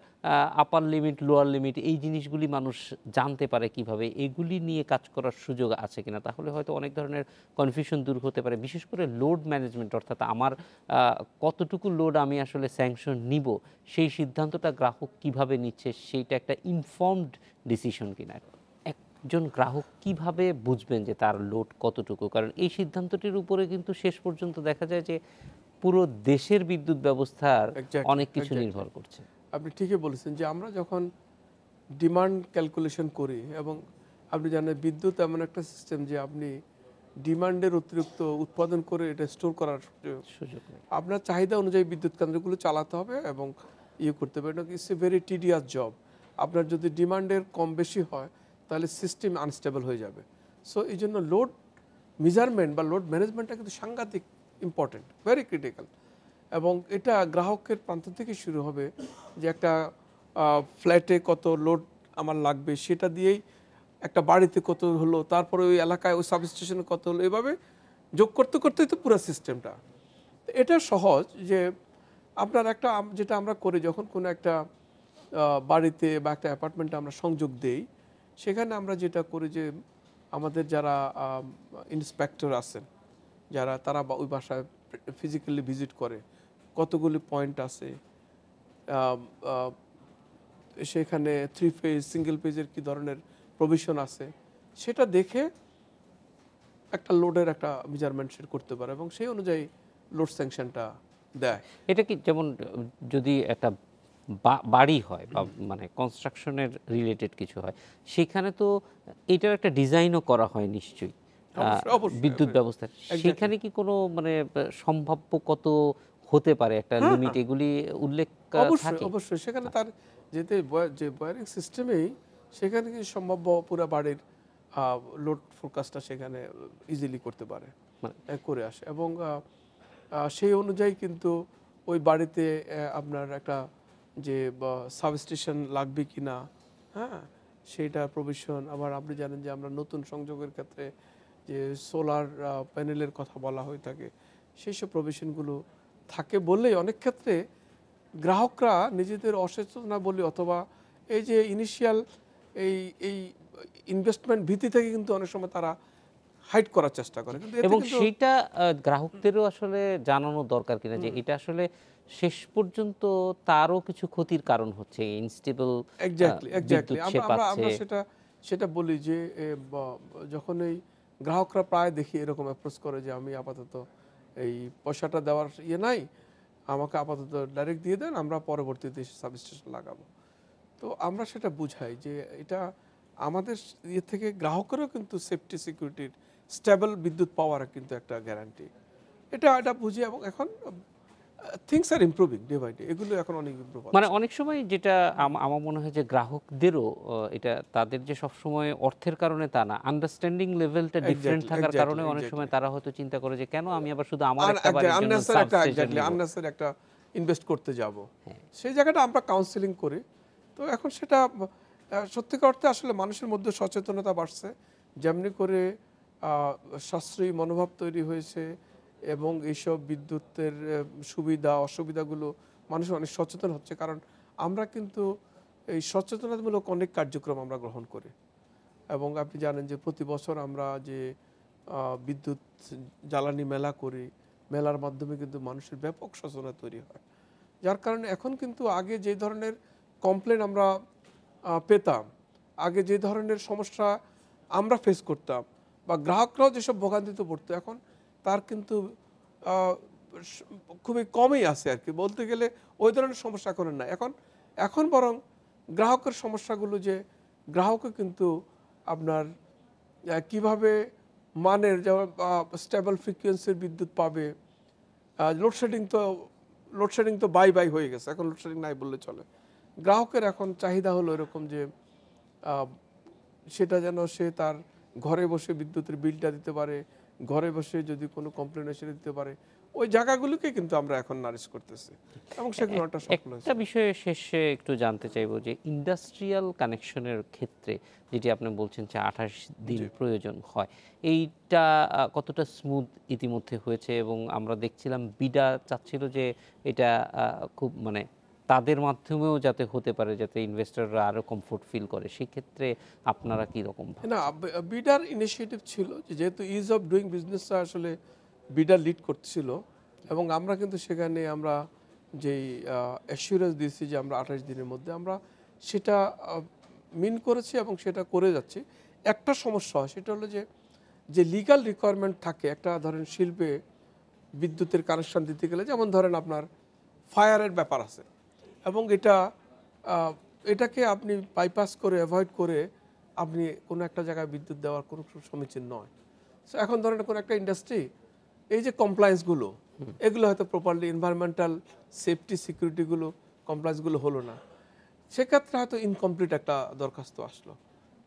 আপার লিমিট লোয়ার লিমিট এই জিনিসগুলি মানুষ জানতে পারে কিভাবে, এগুলি নিয়ে কাজ করার সুযোগ আছে কিনা, তাহলে হয়তো অনেক ধরনের কনফিউশন দূর হতে পারে। বিশেষ করে লোড ম্যানেজমেন্ট, অর্থাৎ আমার কতটুকু লোড আমি আসলে স্যাংশন নিব সেই সিদ্ধান্তটা গ্রাহক কিভাবে নিচ্ছে সেইটা একটা ইনফর্মড ডিসিশন কিনা। একজন গ্রাহক কিভাবে বুঝবেন যে তার লোড কতটুকু, কারণ এই সিদ্ধান্তটির উপরে কিন্তু শেষ পর্যন্ত দেখা যায় যে পুরো দেশের বিদ্যুৎ ব্যবস্থার অনেক কিছু নির্ভর করছে। আপনি ঠিকই বলেছেন যে আমরা যখন ডিমান্ড ক্যালকুলেশন করি, এবং আপনি জানেন বিদ্যুৎ এমন একটা সিস্টেম যে আপনি ডিমান্ডের অতিরিক্ত উৎপাদন করে এটা স্টোর করার সুযোগ নেই। আপনার চাহিদা অনুযায়ী বিদ্যুৎ কেন্দ্রগুলো চালাতে হবে এবং করতে হবে। It's a very tedious job. আপনার যদি ডিমান্ডের কম বেশি হয় তাহলে সিস্টেম আনস্টেবল হয়ে যাবে। সো এই জন্য লোড মেজারমেন্ট বা লোড ম্যানেজমেন্টটা কিন্তু সাংঘাতিক ইম্পর্টেন্ট, ভেরি ক্রিটিক্যাল। এবং এটা গ্রাহকের প্রান্ত থেকে শুরু হবে যে একটা ফ্ল্যাটে কত লোড আমার লাগবে সেটা দিয়েই একটা বাড়িতে কত হলো, তারপরে ওই এলাকায় ওই সাবস্টেশনে কত হলো, এভাবে যোগ করতে করতেই তো পুরো সিস্টেমটা। এটা সহজ যে আপনার একটা যেটা আমরা করি যখন কোনো একটা বাড়িতে বা একটা অ্যাপার্টমেন্টে আমরা সংযোগ দেই, সেখানে আমরা যেটা করি যে আমাদের যারা ইন্সপেক্টর আছেন, যারা তারা ওই বাসায় ফিজিক্যালি ভিজিট করে, কতগুলি পয়েন্ট আছে, সেখানে 3 ফেজ সিঙ্গেল ফেজের কি ধরনের প্রভিশন আছে, সেটা দেখে একটা লোডের একটা মেজারমেন্ট সেট করতে পারে এবং সেই অনুযায়ী লোড স্যাংশনটা দেয়। এটা কি যেমন যদি একটা বাড়ি হয় বা মানে কনস্ট্রাকশনের রিলেটেড কিছু হয়, সেখানে তো এটার একটা ডিজাইনও করা হয় নিশ্চয়ই বিদ্যুৎ ব্যবস্থা, সেখানে কি কোনো মানে সম্ভাব্য কত হতে পারে একটা লিমিট, এগুলি উল্লেখ থাকে? অবশ্যই সেখানে তার যেতে যে ওয়্যারিং সিস্টেমেই সেখানে কি সম্ভাব্য পুরো বাড়ির লোড ফোরকাস্টটা সেখানে ইজিলি করতে পারে, করে আসে। এবং সেই অনুযায়ী কিন্তু ওই বাড়িতে আপনার একটা যে সাবস্টেশন লাগবে কি না, হ্যাঁ, সেইটা প্রভিশন। আবার আপনি জানেন যে আমরা নতুন সংযোগের ক্ষেত্রে যে সোলার প্যানেলের কথা বলা হয়ে থাকে, সেই সব প্রভিশনগুলো থাকে বললেই অনেক ক্ষেত্রে গ্রাহকরা নিজেদের অসচেতনা বলি অথবা এই যে ইনিশিয়াল এই ইনভেস্টমেন্ট ভীতি থেকে কিন্তু অনেক সময় তারা হাইড করার চেষ্টা করে। এবং সেটা গ্রাহকদেরও আসলে জানানো দরকার কিনা যে এটা আসলে শেষ পর্যন্ত তারও কিছু ক্ষতির কারণ হচ্ছে, ইনস্টেবল। এক্স্যাক্টলি আমরা সেটা বলি যে যখন এই গ্রাহকরা প্রায় দেখি এরকম অ্যাপ্রোচ করে যে আমি আপাতত এই পয়সাটা দেওয়ার নাই, আমাকে আপাতত ডাইরেক্ট দিয়ে দেন, আমরা পরবর্তীতে সাবস্টেশন লাগাবো। তো আমরা সেটা বুঝাই যে এটা আমাদের থেকে গ্রাহকেরও কিন্তু সেফটি সিকিউরিটির স্টেবল বিদ্যুৎ পাওয়ার কিন্তু একটা গ্যারান্টি, এটা বুঝি। এবং এখন things are improving day by day, এগুলো এখন অনেক ইমপ্রুভ। মানে অনেক সময় যেটা আমার মনে হয় যে গ্রাহকদেরও এটা তাদের যে সবসময় অর্থের কারণে তা না, আন্ডারস্ট্যান্ডিং লেভেলটা ডিফারেন্ট থাকার কারণে অনেক সময় তারা হয়তো চিন্তা করে যে কেন আমি আবার শুধু আমার একটা বাড়ির জন্য আননেসেসারি একটা ইনভেস্ট করতে যাব, সেই জায়গাটা আমরা কাউন্সেলিং করি। তো এখন সেটা সত্যিকার অর্থে আসলে মানুষের মধ্যে সচেতনতা বাড়ছে, যেমনি করে সাশ্রয়ী মনোভাব তৈরি হয়েছে এবং এইসব বিদ্যুতের সুবিধা অসুবিধাগুলো মানুষ অনেক সচেতন হচ্ছে। কারণ আমরা কিন্তু এই সচেতনতামূলক অনেক কার্যক্রম আমরা গ্রহণ করি এবং আপনি জানেন যে প্রতি বছর আমরা যে বিদ্যুৎ জ্বালানি মেলা করি, মেলার মাধ্যমে কিন্তু মানুষের ব্যাপক সচেতনতা তৈরি হয়, যার কারণে এখন কিন্তু আগে যে ধরনের কমপ্লেন আমরা পেতাম, আগে যে ধরনের সমস্যা আমরা ফেস করতাম বা গ্রাহকরাও যেসব ভোগান্তিতে পড়তো, এখন তার কিন্তু খুবই কমই আছে আর কি, বলতে গেলে ওই ধরনের সমস্যা এখন না। এখন বরং গ্রাহকের সমস্যাগুলো যে গ্রাহকও কিন্তু আপনার কিভাবে মানের যেমন স্টেবল ফ্রিকোয়েন্সির বিদ্যুৎ পাবে, লোডশেডিং তো বাই হয়ে গেছে, এখন লোডশেডিং নাই বললে চলে। গ্রাহকের এখন চাহিদা হলো এরকম যে সেটা যেন সে তার ঘরে বসে বিদ্যুতের বিলটা দিতে পারে, ঘরে বসে যদি কোনো কমপ্লেন এসে দিতে পারে, ওই জায়গাগুলোকে কিন্তু আমরা এখন নারিশ করতেছি এবং সেগুলো একটা সফল হয়েছে। একটা বিষয়ে শেষে একটু জানতে চাইবো যে ইন্ডাস্ট্রিয়াল কানেকশনের ক্ষেত্রে যেটি আপনি বলছেন যে 28 দিন প্রয়োজন হয়, এইটা কতটা স্মুথ ইতিমধ্যে হয়েছে? এবং আমরা দেখছিলাম বিডা চাচ্ছিল যে এটা খুব মানে তাদের মাধ্যমেও যাতে হতে পারে, যাতে ইনভেস্টররা আরো কমফোর্ট ফিল করে, সেক্ষেত্রে আপনারা কি রকম? না, বিডার ইনিশিয়েটিভ ছিল যেহেতু ইজ অফ ডুইং বিজনেসটা আসলে বিডার লিড করছিল এবং আমরা কিন্তু সেখানে আমরা যেই অ্যাসিউরেন্স দিয়েছি যে আমরা 28 দিনের মধ্যে আমরা সেটা মিন করেছি এবং সেটা করে যাচ্ছি। একটা সমস্যা হয় সেটা হলো যে লিগ্যাল রিকোয়ারমেন্ট থাকে একটা ধরেন শিল্পে বিদ্যুতের কানেকশন দিতে গেলে, যেমন ধরেন আপনার ফায়ারের ব্যাপার আছে এবং এটাকে আপনি বাইপাস করে অ্যাভয়েড করে আপনি কোনো একটা জায়গায় বিদ্যুৎ দেওয়ার কোনো সমীচীন নয়। সো এখন ধরেন কোনো একটা ইন্ডাস্ট্রি এই যে কমপ্লায়েন্সগুলো এগুলো হয়তো প্রপারলি এনভায়রনমেন্টাল সেফটি সিকিউরিটিগুলো কমপ্লায়েন্সগুলো হলো না, সেক্ষেত্রে হয়তো ইনকমপ্লিট একটা দরখাস্ত আসলো।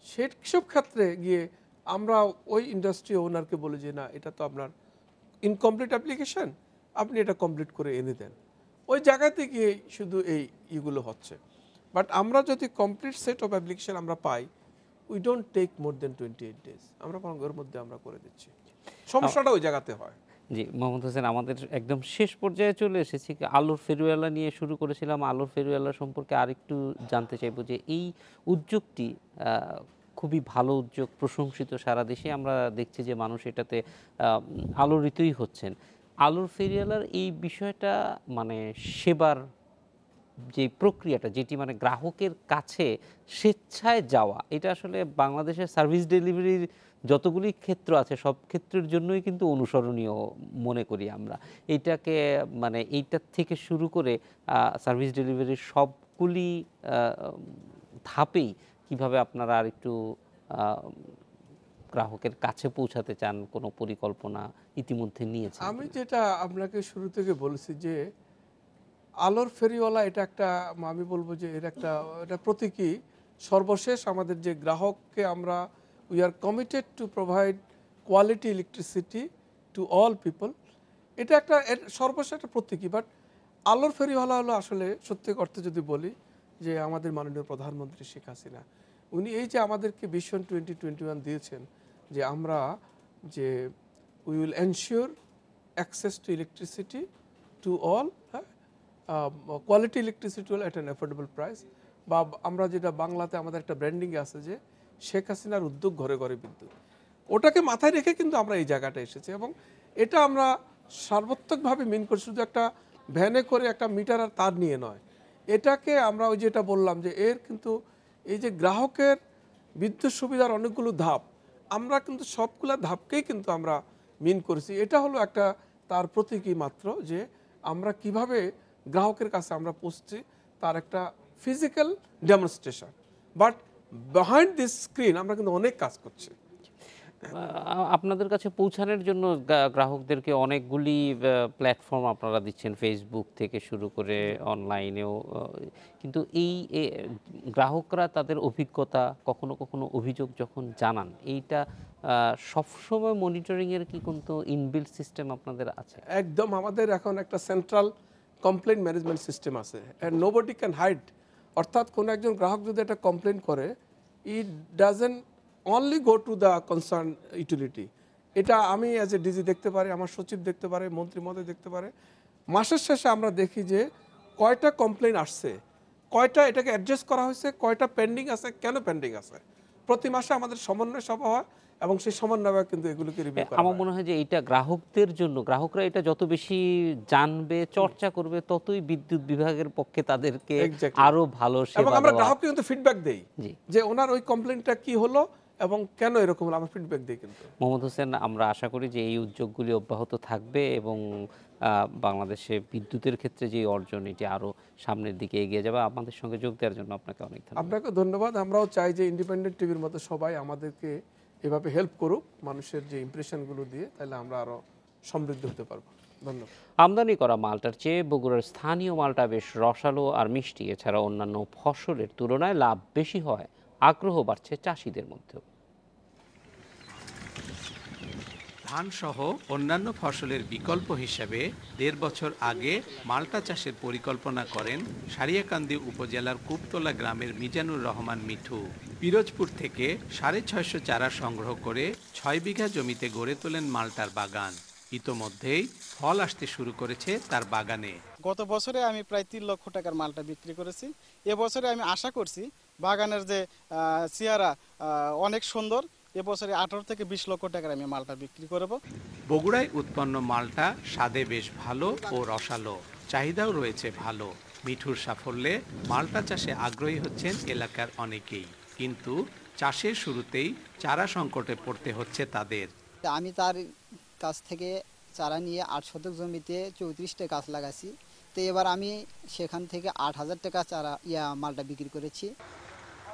সেসব ক্ষেত্রে গিয়ে আমরা ওই ইন্ডাস্ট্রি ওনারকে বলি যে না, এটা তো আপনার ইনকমপ্লিট অ্যাপ্লিকেশন, আপনি এটা কমপ্লিট করে এনে দেন। ওই জায়গাতে গিয়ে শুধু এইগুলো হচ্ছে। বাট আমরা যদি কমপ্লিট সেট অফ অ্যাপ্লিকেশন আমরা পাই, we don't take more than 28 days, আমরা এর মধ্যে আমরা করে দিচ্ছি। সমস্যাটা ওই জায়গাতে হয়। জি মোহাম্মদ হোসেন, আমাদের একদম শেষ পর্যায়ে চলে এসেছি। আলুর ফেরিওয়ালা নিয়ে শুরু করেছিলাম, আলুর ফেরিওয়ালা সম্পর্কে আরেকটু জানতে চাইবো যে এই উদ্যোগটি খুবই ভালো উদ্যোগ, প্রশংসিত সারা দেশে। আমরা দেখছি যে মানুষ এটাতে আলোড়িতই হচ্ছেন। আলুর ফেরিওয়ালার এই বিষয়টা মানে সেবার যে প্রক্রিয়াটা, যেটি মানে গ্রাহকের কাছে স্বেচ্ছায় যাওয়া, এটা আসলে বাংলাদেশের সার্ভিস ডেলিভারির যতগুলি ক্ষেত্র আছে সব ক্ষেত্রের জন্যই কিন্তু অনুসরণীয় মনে করি আমরা। এইটাকে মানে এইটার থেকে শুরু করে সার্ভিস ডেলিভারির সবগুলি ধাপেই কিভাবে আপনারা আর একটু গ্রাহকের কাছে পৌঁছাতে চান, কোনো পরিকল্পনা ইতিমধ্যে নিয়েছেন? আমি যেটা আপনাকে শুরু থেকে বলেছি যে আলোর ফেরিওয়ালা এটা একটা, আমি বলবো যে এটা প্রতীকী। সর্বশেষ আমাদের যে গ্রাহককে আমরা we are committed to provide quality electricity to all people, এটা একটা সর্বশেষ একটা প্রতীকী। বাট আলোর ফেরিওয়ালা হলো আসলে সত্যি অর্থে যদি বলি যে আমাদের মাননীয় প্রধানমন্ত্রী শেখ হাসিনা, উনি এই যে আমাদেরকে ভিশন 2021 দিয়েছেন যে আমরা যে we will ensure access to electricity to all, quality electricity at an affordable price, বা আমরা যেটা বাংলাতে আমাদের একটা ব্র্যান্ডিং আছে যে শেখ হাসিনার উদ্যোগ ঘরে ঘরে বিদ্যুৎ, ওটাকে মাথায় রেখে কিন্তু আমরা এই জায়গাটা এসেছি এবং এটা আমরা সার্বত্রিকভাবে মিন করি, শুধু একটা ভ্যানে করে একটা মিটার আর তার নিয়ে নয়। এটাকে আমরা ওই যেটা বললাম যে এর কিন্তু এই যে গ্রাহকের বিদ্যুৎ সুবিধার অনেকগুলো ধাপ, আমরা কিন্তু সবগুলো ধাপকেই কিন্তু আমরা মিন করেছি। এটা হলো একটা তার প্রতীকী মাত্র যে আমরা কিভাবে গ্রাহকের কাছে আমরা পৌঁছছি, তার একটা physical demonstration. But behind this screen আমরা কিন্তু অনেক কাজ করছি। আপনাদের কাছে পৌঁছানোর জন্য গ্রাহকদেরকে অনেকগুলি প্ল্যাটফর্ম আপনারা দিচ্ছেন, ফেসবুক থেকে শুরু করে অনলাইনেও, কিন্তু এই গ্রাহকরা তাদের অভিজ্ঞতা, কখনো কখনো অভিযোগ যখন জানান, এইটা সবসময় মনিটরিংয়ের কি কোনো ইনবিল্ট সিস্টেম আপনাদের আছে? একদম, আমাদের এখন একটা সেন্ট্রাল কমপ্লেইন ম্যানেজমেন্ট সিস্টেম আছে, অ্যান্ড নোবডি ক্যান হাইড। অর্থাৎ কোনো একজন গ্রাহক যদি একটা কমপ্লেন করে, it doesn't only go to the concern utility. এটা আমি অ্যাজ এ ডিজি দেখতে পারি, আমার সচিব দেখতে পারে, মন্ত্রী মহোদয় দেখতে পারে। মাসের শেষে আমরা দেখি যে কয়টা কমপ্লেন আসছে, কয়টা এটাকে অ্যাডজাস্ট করা হয়েছে, কয়টা পেন্ডিং আছে, কেন পেন্ডিং আছে। প্রতি মাসে আমাদের সমন্বয় সভা হয় এবং সেই সমন্বয় কিন্তু এগুলোকে রিভিউ করা হয়। আমার মনে হয় যে এটা গ্রাহকদের জন্য, গ্রাহকরা এটা যত বেশি জানবে, চর্চা করবে, ততই বিদ্যুৎ বিভাগের পক্ষে তাদেরকে আরো ভালো সেবা দেওয়া। এবং আমরা গ্রাহককে কিন্তু ফিডব্যাক দেই যে ওনার ওই কমপ্লেনটা কি হলো এবং কেন এরকম হলো, আমরা ফিডব্যাক দিই। কিন্তু মোহাম্মদ হোসেন, আমরা আশা করি যে এই উদ্যোগগুলি অব্যাহত থাকবে এবং বাংলাদেশে বিদ্যুতের ক্ষেত্রে যে অর্জন, এটি আরো সামনের দিকে এগিয়ে যাবে। আমাদের সঙ্গে যোগ দেওয়ার জন্য আপনাকে অনেক ধন্যবাদ। আপনাকে ধন্যবাদ। আমরাও চাই যে ইন্ডিপেন্ডেন্ট টিভির মতো সবাই আমাদেরকে এভাবে হেল্প করুক মানুষের যে ইমপ্রেশনগুলো দিয়ে, তাহলে আমরা আরো সমৃদ্ধ হতে পারবো। ধন্যবাদ। আমদানি করা মালটার চেয়ে বগুড়ার স্থানীয় মালটা বেশ রসালো আর মিষ্টি। এছাড়া অন্যান্য ফসলের তুলনায় লাভ বেশি হয়, আগ্রহ বাড়ছে চাষিদের মধ্যেও। ধানসহ অন্যান্য ফসলের বিকল্প হিসেবে ১.৫ বছর আগে মাল্টা চাষের পরিকল্পনা করেন সারিয়াকান্দি উপজেলার কুপতলা গ্রামের মিজানুর রহমান মিঠু। পিরোজপুর থেকে ৬৫০ চারা সংগ্রহ করে ৬ বিঘা জমিতে গড়ে তোলেন মাল্টার বাগান। ইতোমধ্যেই ফল আসতে শুরু করেছে তার বাগানে। গত বছরে আমি প্রায় ৩ লক্ষ টাকার মালটা বিক্রি করেছি। এবছরে আমি আশা করছি বাগানের যে চেহারা অনেক সুন্দর, এবছরে ১৮ থেকে ২০ লক্ষ টাকার আমি মালটা বিক্রি করব। বগুড়ায় উৎপন্ন মালটা স্বাদে বেশ ভালো ও রসালো, চাহিদাও রয়েছে ভালো। মিঠুর সাফল্যে মালটা চাষে আগ্রহী হচ্ছেন এলাকার অনেকেই, কিন্তু চাষের শুরুতেই চারা সংকটে পড়তে হচ্ছে তাদের। আমি তার কাছ থেকে চারা নিয়ে ৮ শতক জমিতে ৩৪টা গাছ লাগাইছি। তো এবার আমি সেখান থেকে ৮,০০০ টাকা চারা মালটা বিক্রি করেছি।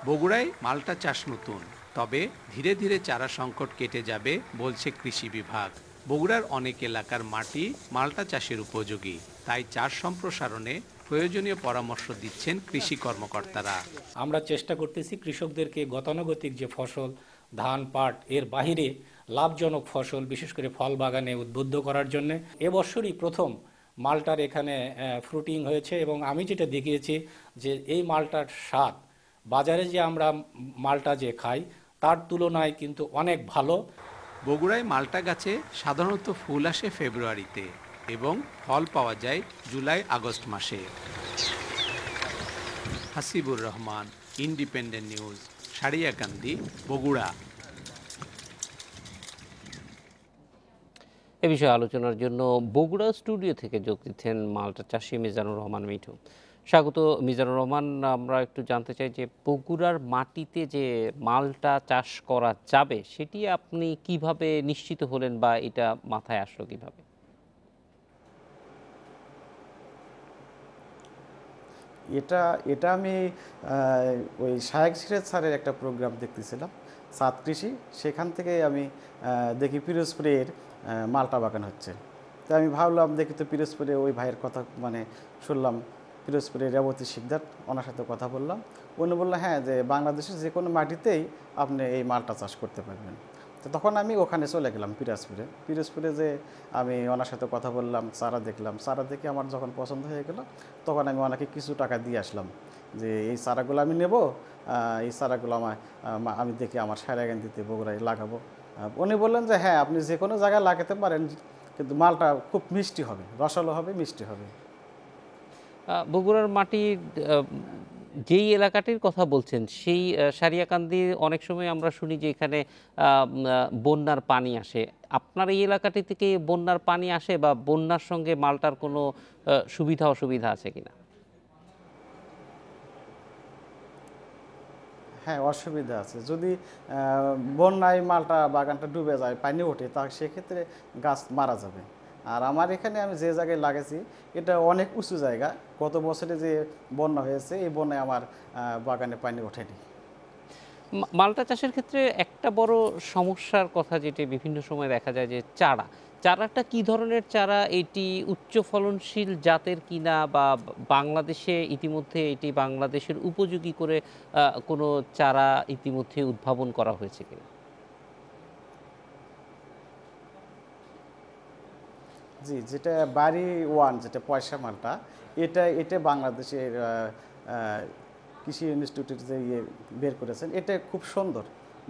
বগুড়ায় মালটা চাষ নতুন, তবে ধীরে ধীরে চারা সংকট কেটে যাবে বলছে কৃষি বিভাগ। বগুড়ার অনেক এলাকার মাটি মালটা চাষের উপযোগী, তাই চাষ সম্প্রসারণে প্রয়োজনীয় পরামর্শ দিচ্ছেন কৃষি কর্মকর্তারা। আমরা চেষ্টা করতেছি কৃষকদেরকে গতানুগতিক যে ফসল ধান পাট এর বাহিরে লাভজনক ফসল বিশেষ করে ফল বাগানে উদ্বুদ্ধ করার জন্য। এবছরই প্রথম মালটার এখানে ফ্রুটিং হয়েছে এবং আমি যেটা দেখিয়েছি যে এই মালটার স্বাদ বাজারে যে আমরা মালটা যে খাই তার তুলনায় কিন্তু অনেক ভালো। বগুড়ায় মালটা গাছে সাধারণত ফুল আসে ফেব্রুয়ারিতে এবং ফল পাওয়া যায় জুলাই আগস্ট মাসে। Hasibur Rahman, Independent News, Sariakandi, Bogura. এ বিষয়ে আলোচনার জন্য বগুড়া স্টুডিও থেকে যোগ দিচ্ছেন মালটা চাষি মিজানুর রহমান মিঠু। স্বাগত মিজানুর রহমান। আমরা একটু জানতে চাই যে বগুড়ার মাটিতে যে মালটা চাষ করা যাবে সেটি আপনি কিভাবে নিশ্চিত হলেন বা এটা মাথায় আসলো কিভাবে? এটা আমি ওই শায়েক সিরাজ স্যারের একটা প্রোগ্রাম দেখতেছিলাম, সাত কৃষি, সেখান থেকে আমি দেখি পিরোজপুরের মালটা বাগান হচ্ছে। তো আমি ভাবলাম দেখি তো পিরোজপুরে ওই ভাইয়ের কথা শুনলাম, পিরোজপুরের রেবতী শিকদার, ওনার সাথে কথা বললাম। উনি বললেন হ্যাঁ, যে বাংলাদেশের যে কোনো মাটিতেই আপনি এই মালটা চাষ করতে পারবেন। তো তখন আমি ওখানে চলে গেলাম পিরোজপুরে যে আমি ওনার সাথে কথা বললাম, চারা দেখলাম, চারা দেখে আমার যখন পছন্দ হয়ে গেল তখন আমি ওনাকে কিছু টাকা দিয়ে আসলাম যে এই চারাগুলো আমি নেব, এই চারাগুলো আমি দেখে আমার সারিয়াকান্দিতে বগুড়ায় লাগাবো। উনি বললেন যে হ্যাঁ, আপনি যে কোনো জায়গায় লাগাতে পারেন, কিন্তু মালটা খুব মিষ্টি হবে, রসালো হবে, মিষ্টি হবে। বগুড়ার মাটি যেই এলাকাটির কথা বলছেন সেই সারিয়াকান্দি অনেক সময় আমরা শুনি যে এখানে বন্যার পানি আসে। আপনার এই এলাকাটি থেকে বন্যার পানি আসে বা বন্যার সঙ্গে মালটার কোনো সুবিধা অসুবিধা আছে কিনা? হ্যাঁ, অসুবিধা আছে। যদি বন্যায় মালটা বাগানটা ডুবে যায়, পানি ওঠে, তা সেক্ষেত্রে গাছ মারা যাবে। আর আমার এখানে আমি যে জায়গায় লাগাইছি এটা অনেক উঁচু জায়গা। গত বছরে যে বন্যা হয়েছে এই বন্যায় আমার বাগানে পানি ওঠেনি। মালটা চাষের ক্ষেত্রে একটা বড় সমস্যার কথা যেটি বিভিন্ন সময় দেখা যায় যে চারাটা কি ধরনের চারা, এটি উচ্চ ফলনশীল জাতের কিনা বা বাংলাদেশে ইতিমধ্যে এটি বাংলাদেশের উপযোগী করে কোনো চারা ইতিমধ্যে উদ্ভাবন করা হয়েছে কিনা? জি, যেটা বাড়ি ওয়ান, যেটা পয়সা মালটা, এটা বাংলাদেশের কৃষি ইনস্টিটিউটের যে বের করেছেন, এটা খুব সুন্দর।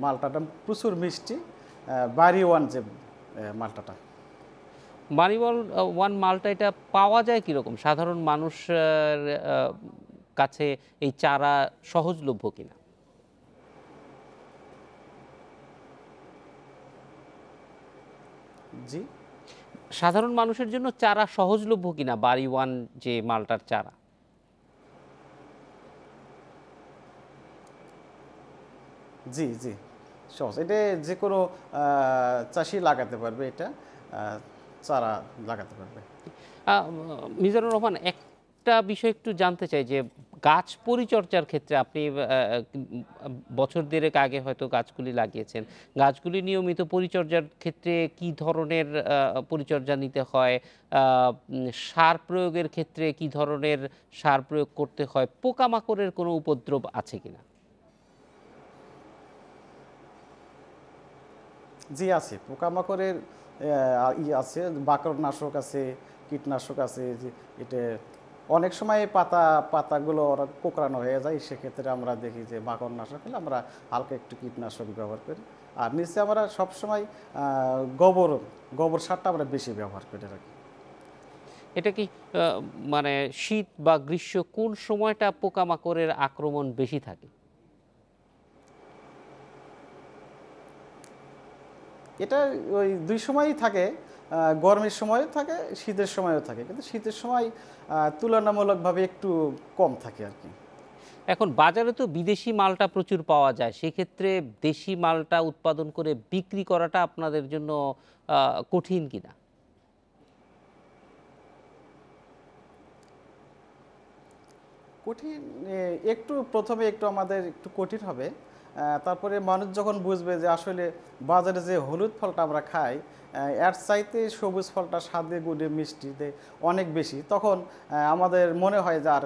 মালটাটা প্রচুর মিষ্টি। বাড়ি ওয়ান যে মালটাটা, বাড়ি ওয়ান মালটা, এটা পাওয়া যায় কীরকম? সাধারণ মানুষের কাছে এই চারা সহজলভ্য কিনা? জি, সাধারণ মানুষের জন্য চারা সহজলভ্য কিনা বাড়ি ওয়ান যে মালটার চারা? জি জি সহজ। এটা যে কোনো চাষি লাগাতে পারবে, এটা চারা লাগাতে পারবে। মিজানুর রহমান, একটা বিষয় একটু জানতে চাই যে গাছ পরিচর্যার ক্ষেত্রে আপনি বছর দেড়েক আগে হয়তো গাছগুলি লাগিয়েছেন, গাছগুলি নিয়মিত পরিচর্যার ক্ষেত্রে কি ধরনের পরিচর্যা নিতে হয়, সার প্রয়োগের ক্ষেত্রে কি ধরনের সার প্রয়োগ করতে হয়, পোকামাকড়ের কোনো উপদ্রব আছে কিনা? জি আছে, পোকামাকড়ের আছে, বাকড়নাশক আছে, কীটনাশক আছে, এটা অনেক সময় পাতাগুলো ওরা কোঁকড়ানো হয়ে যায়, সেক্ষেত্রে আমরা দেখি যে বাকড়নাশক হলে আমরা হালকা একটু কীটনাশক ব্যবহার করি। আর নিচে আমরা সবসময় গোবর সারটা আমরা বেশি ব্যবহার করে রাখি। এটা কি মানে শীত বা গ্রীষ্ম কোন সময়টা পোকামাকড়ের আক্রমণ বেশি থাকে? এটা ওই দুই সময়ই থাকে, গরমের সময়ও থাকে, শীতের সময়ও থাকে, কিন্তু শীতের সময় তুলনামূলকভাবে একটু কম থাকে আর কি। এখন বাজারে তো বিদেশি মালটা প্রচুর পাওয়া যায়, সেক্ষেত্রে দেশি মালটা উৎপাদন করে বিক্রি করাটা আপনাদের জন্য কঠিন কিনা? কঠিন একটু, প্রথমে একটু আমাদের একটু কঠিন হবে, তারপরে মানুষ যখন বুঝবে যে আসলে বাজারে যে হলুদ ফলটা আমরা খাই এর চাইতে সবুজ ফলটা স্বাদে গুণে মিষ্টিতে অনেক বেশি, তখন আমাদের মনে হয় যে আর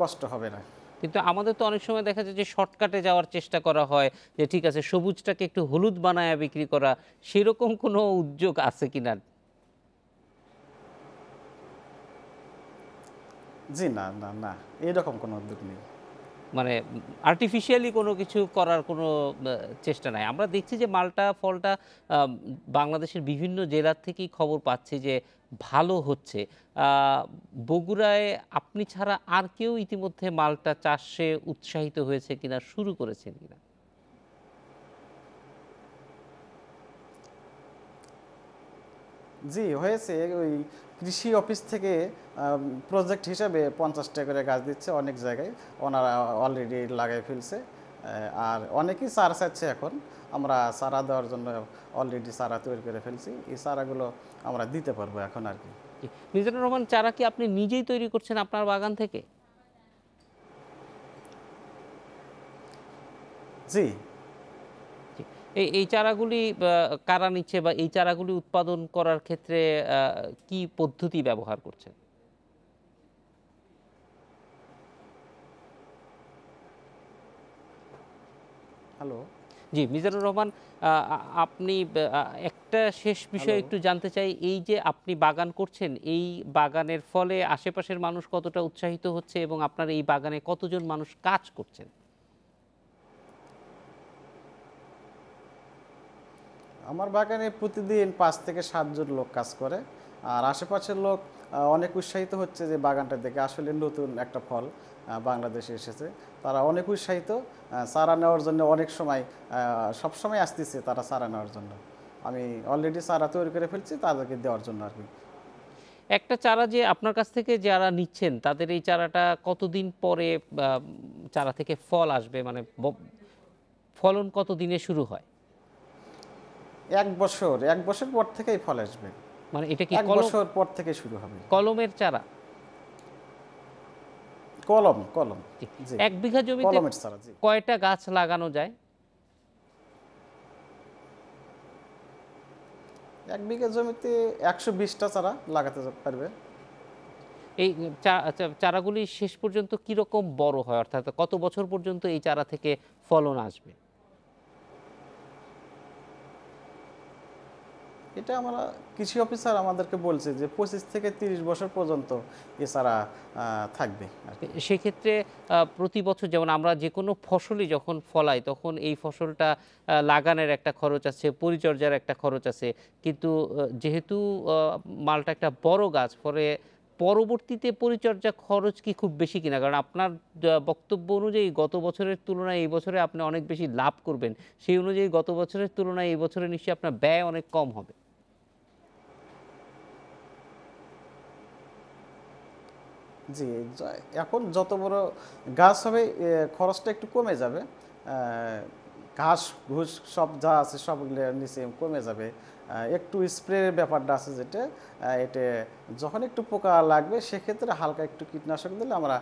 কষ্ট হবে না। কিন্তু আমাদের তো অনেক সময় দেখা যায় যে শর্টকাটে যাওয়ার চেষ্টা করা হয়, যে ঠিক আছে সবুজটাকে একটু হলুদ বানায় বিক্রি করা, সেরকম কোনো উদ্যোগ আছে কিনা? জি না না না, এরকম কোনো উদ্যোগ নেই। মানে আর্টিফিশিয়ালি কোনো কিছু করার কোনো চেষ্টা নাই। আমরা দেখছি যে মালটা ফলটা বাংলাদেশের বিভিন্ন জেলার থেকেই খবর পাচ্ছি যে ভালো হচ্ছে। বগুড়ায় আপনি ছাড়া আর কেউ ইতিমধ্যে মালটা চাষে উৎসাহিত হয়েছে কিনা, শুরু করেছেন কিনা? জি হয়েছে, ওই কৃষি অফিস থেকে প্রজেক্ট হিসাবে 50টা করে গাছ দিচ্ছে অনেক জায়গায়, ওনারা অলরেডি লাগাই ফেলছে। আর অনেকেই চারা চাচ্ছে, এখন আমরা চারা দেওয়ার জন্য অলরেডি চারা তৈরি করে ফেলছি, এই চারাগুলো আমরা দিতে পারবো এখন আর কি। মিজানুর রহমান, চারা কি আপনি নিজেই তৈরি করছেন আপনার বাগান থেকে? জি। এই চারাগুলি কারা নিচ্ছে, বা এই চারাগুলি উৎপাদন করার ক্ষেত্রে কি পদ্ধতি ব্যবহার করছেন? হ্যালো, জি মিজানুর রহমান, আপনি একটা শেষ বিষয় একটু জানতে চাই, এই যে আপনি বাগান করছেন, এই বাগানের ফলে আশেপাশের মানুষ কতটা উৎসাহিত হচ্ছে এবং আপনার এই বাগানে কতজন মানুষ কাজ করছেন? আমার বাগানে প্রতিদিন 5 থেকে 7 জন লোক কাজ করে, আর আশেপাশের লোক অনেক উৎসাহিত হচ্ছে যে বাগানটা দেখে, আসলে নতুন একটা ফল বাংলাদেশে এসেছে, তারা অনেক উৎসাহিত। চারা নেওয়ার জন্য অনেক সময় সবসময় আসতেছে তারা চারা নেওয়ার জন্য। আমি অলরেডি চারা তৈরি করে ফেলছি তাদেরকে দেওয়ার জন্য আর কি। একটা চারা যে আপনার কাছ থেকে যারা নিচ্ছেন তাদের এই চারাটা কতদিন পরে চারা থেকে ফল আসবে, মানে ফলন কত দিনে শুরু হয়? 1 বছর পর থেকেই ফল আসবে। মানে এটা কি 1 বছর পর থেকে শুরু হবে। কলমের চারা? কলম। জি। 1 বিঘা জমিতে কলমের চারা, জি। কয়টা গাছ লাগানো যায়? 1 বিঘা জমিতে 120টা চারা লাগাতে পারবে। এই চারাগুলি শেষ পর্যন্ত কি রকম বড় হয়, অর্থাৎ কত বছর পর্যন্ত এই চারা থেকে ফলন আসবে? এটা আমরা কৃষি অফিসার আমাদেরকে বলছে যে 25 থেকে 30 বছর পর্যন্ত এ চারা থাকবে। সেক্ষেত্রে প্রতি বছর যেমন আমরা যে কোনো ফসলই যখন ফলাই তখন এই ফসলটা লাগানোর একটা খরচ আছে, পরিচর্যার একটা খরচ আছে, কিন্তু যেহেতু মালটা একটা বড় গাছ, ফলে পরবর্তীতে পরিচর্যা খরচ কি খুব বেশি কিনা? কারণ আপনার বক্তব্য অনুযায়ী গত বছরের তুলনায় এই বছরে আপনি অনেক বেশি লাভ করবেন, সেই অনুযায়ী গত বছরের তুলনায় এই বছরে নিশ্চয়ই আপনার ব্যয় অনেক কম হবে। জি, এখন যত বড় গাছ হবে খরচটা একটু কমে যাবে, ঘাস ঘুষ সব যা আছে সবগুলো নিচে কমে যাবে। একটু স্প্রের ব্যাপারটা আছে, যেটা এটা যখন একটু পোকা লাগবে সেক্ষেত্রে হালকা একটু কীটনাশক দিলে আমরা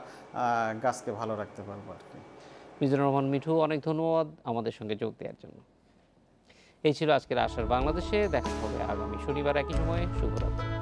গাছকে ভালো রাখতে পারবো আর কি। মিজানুর রহমান মিঠু, অনেক ধন্যবাদ আমাদের সঙ্গে যোগ দেওয়ার জন্য। এই ছিল আজকের আশার বাংলাদেশে, দেখা হবে আগামী শনিবার একই সময়ে। শুভরাত্রি।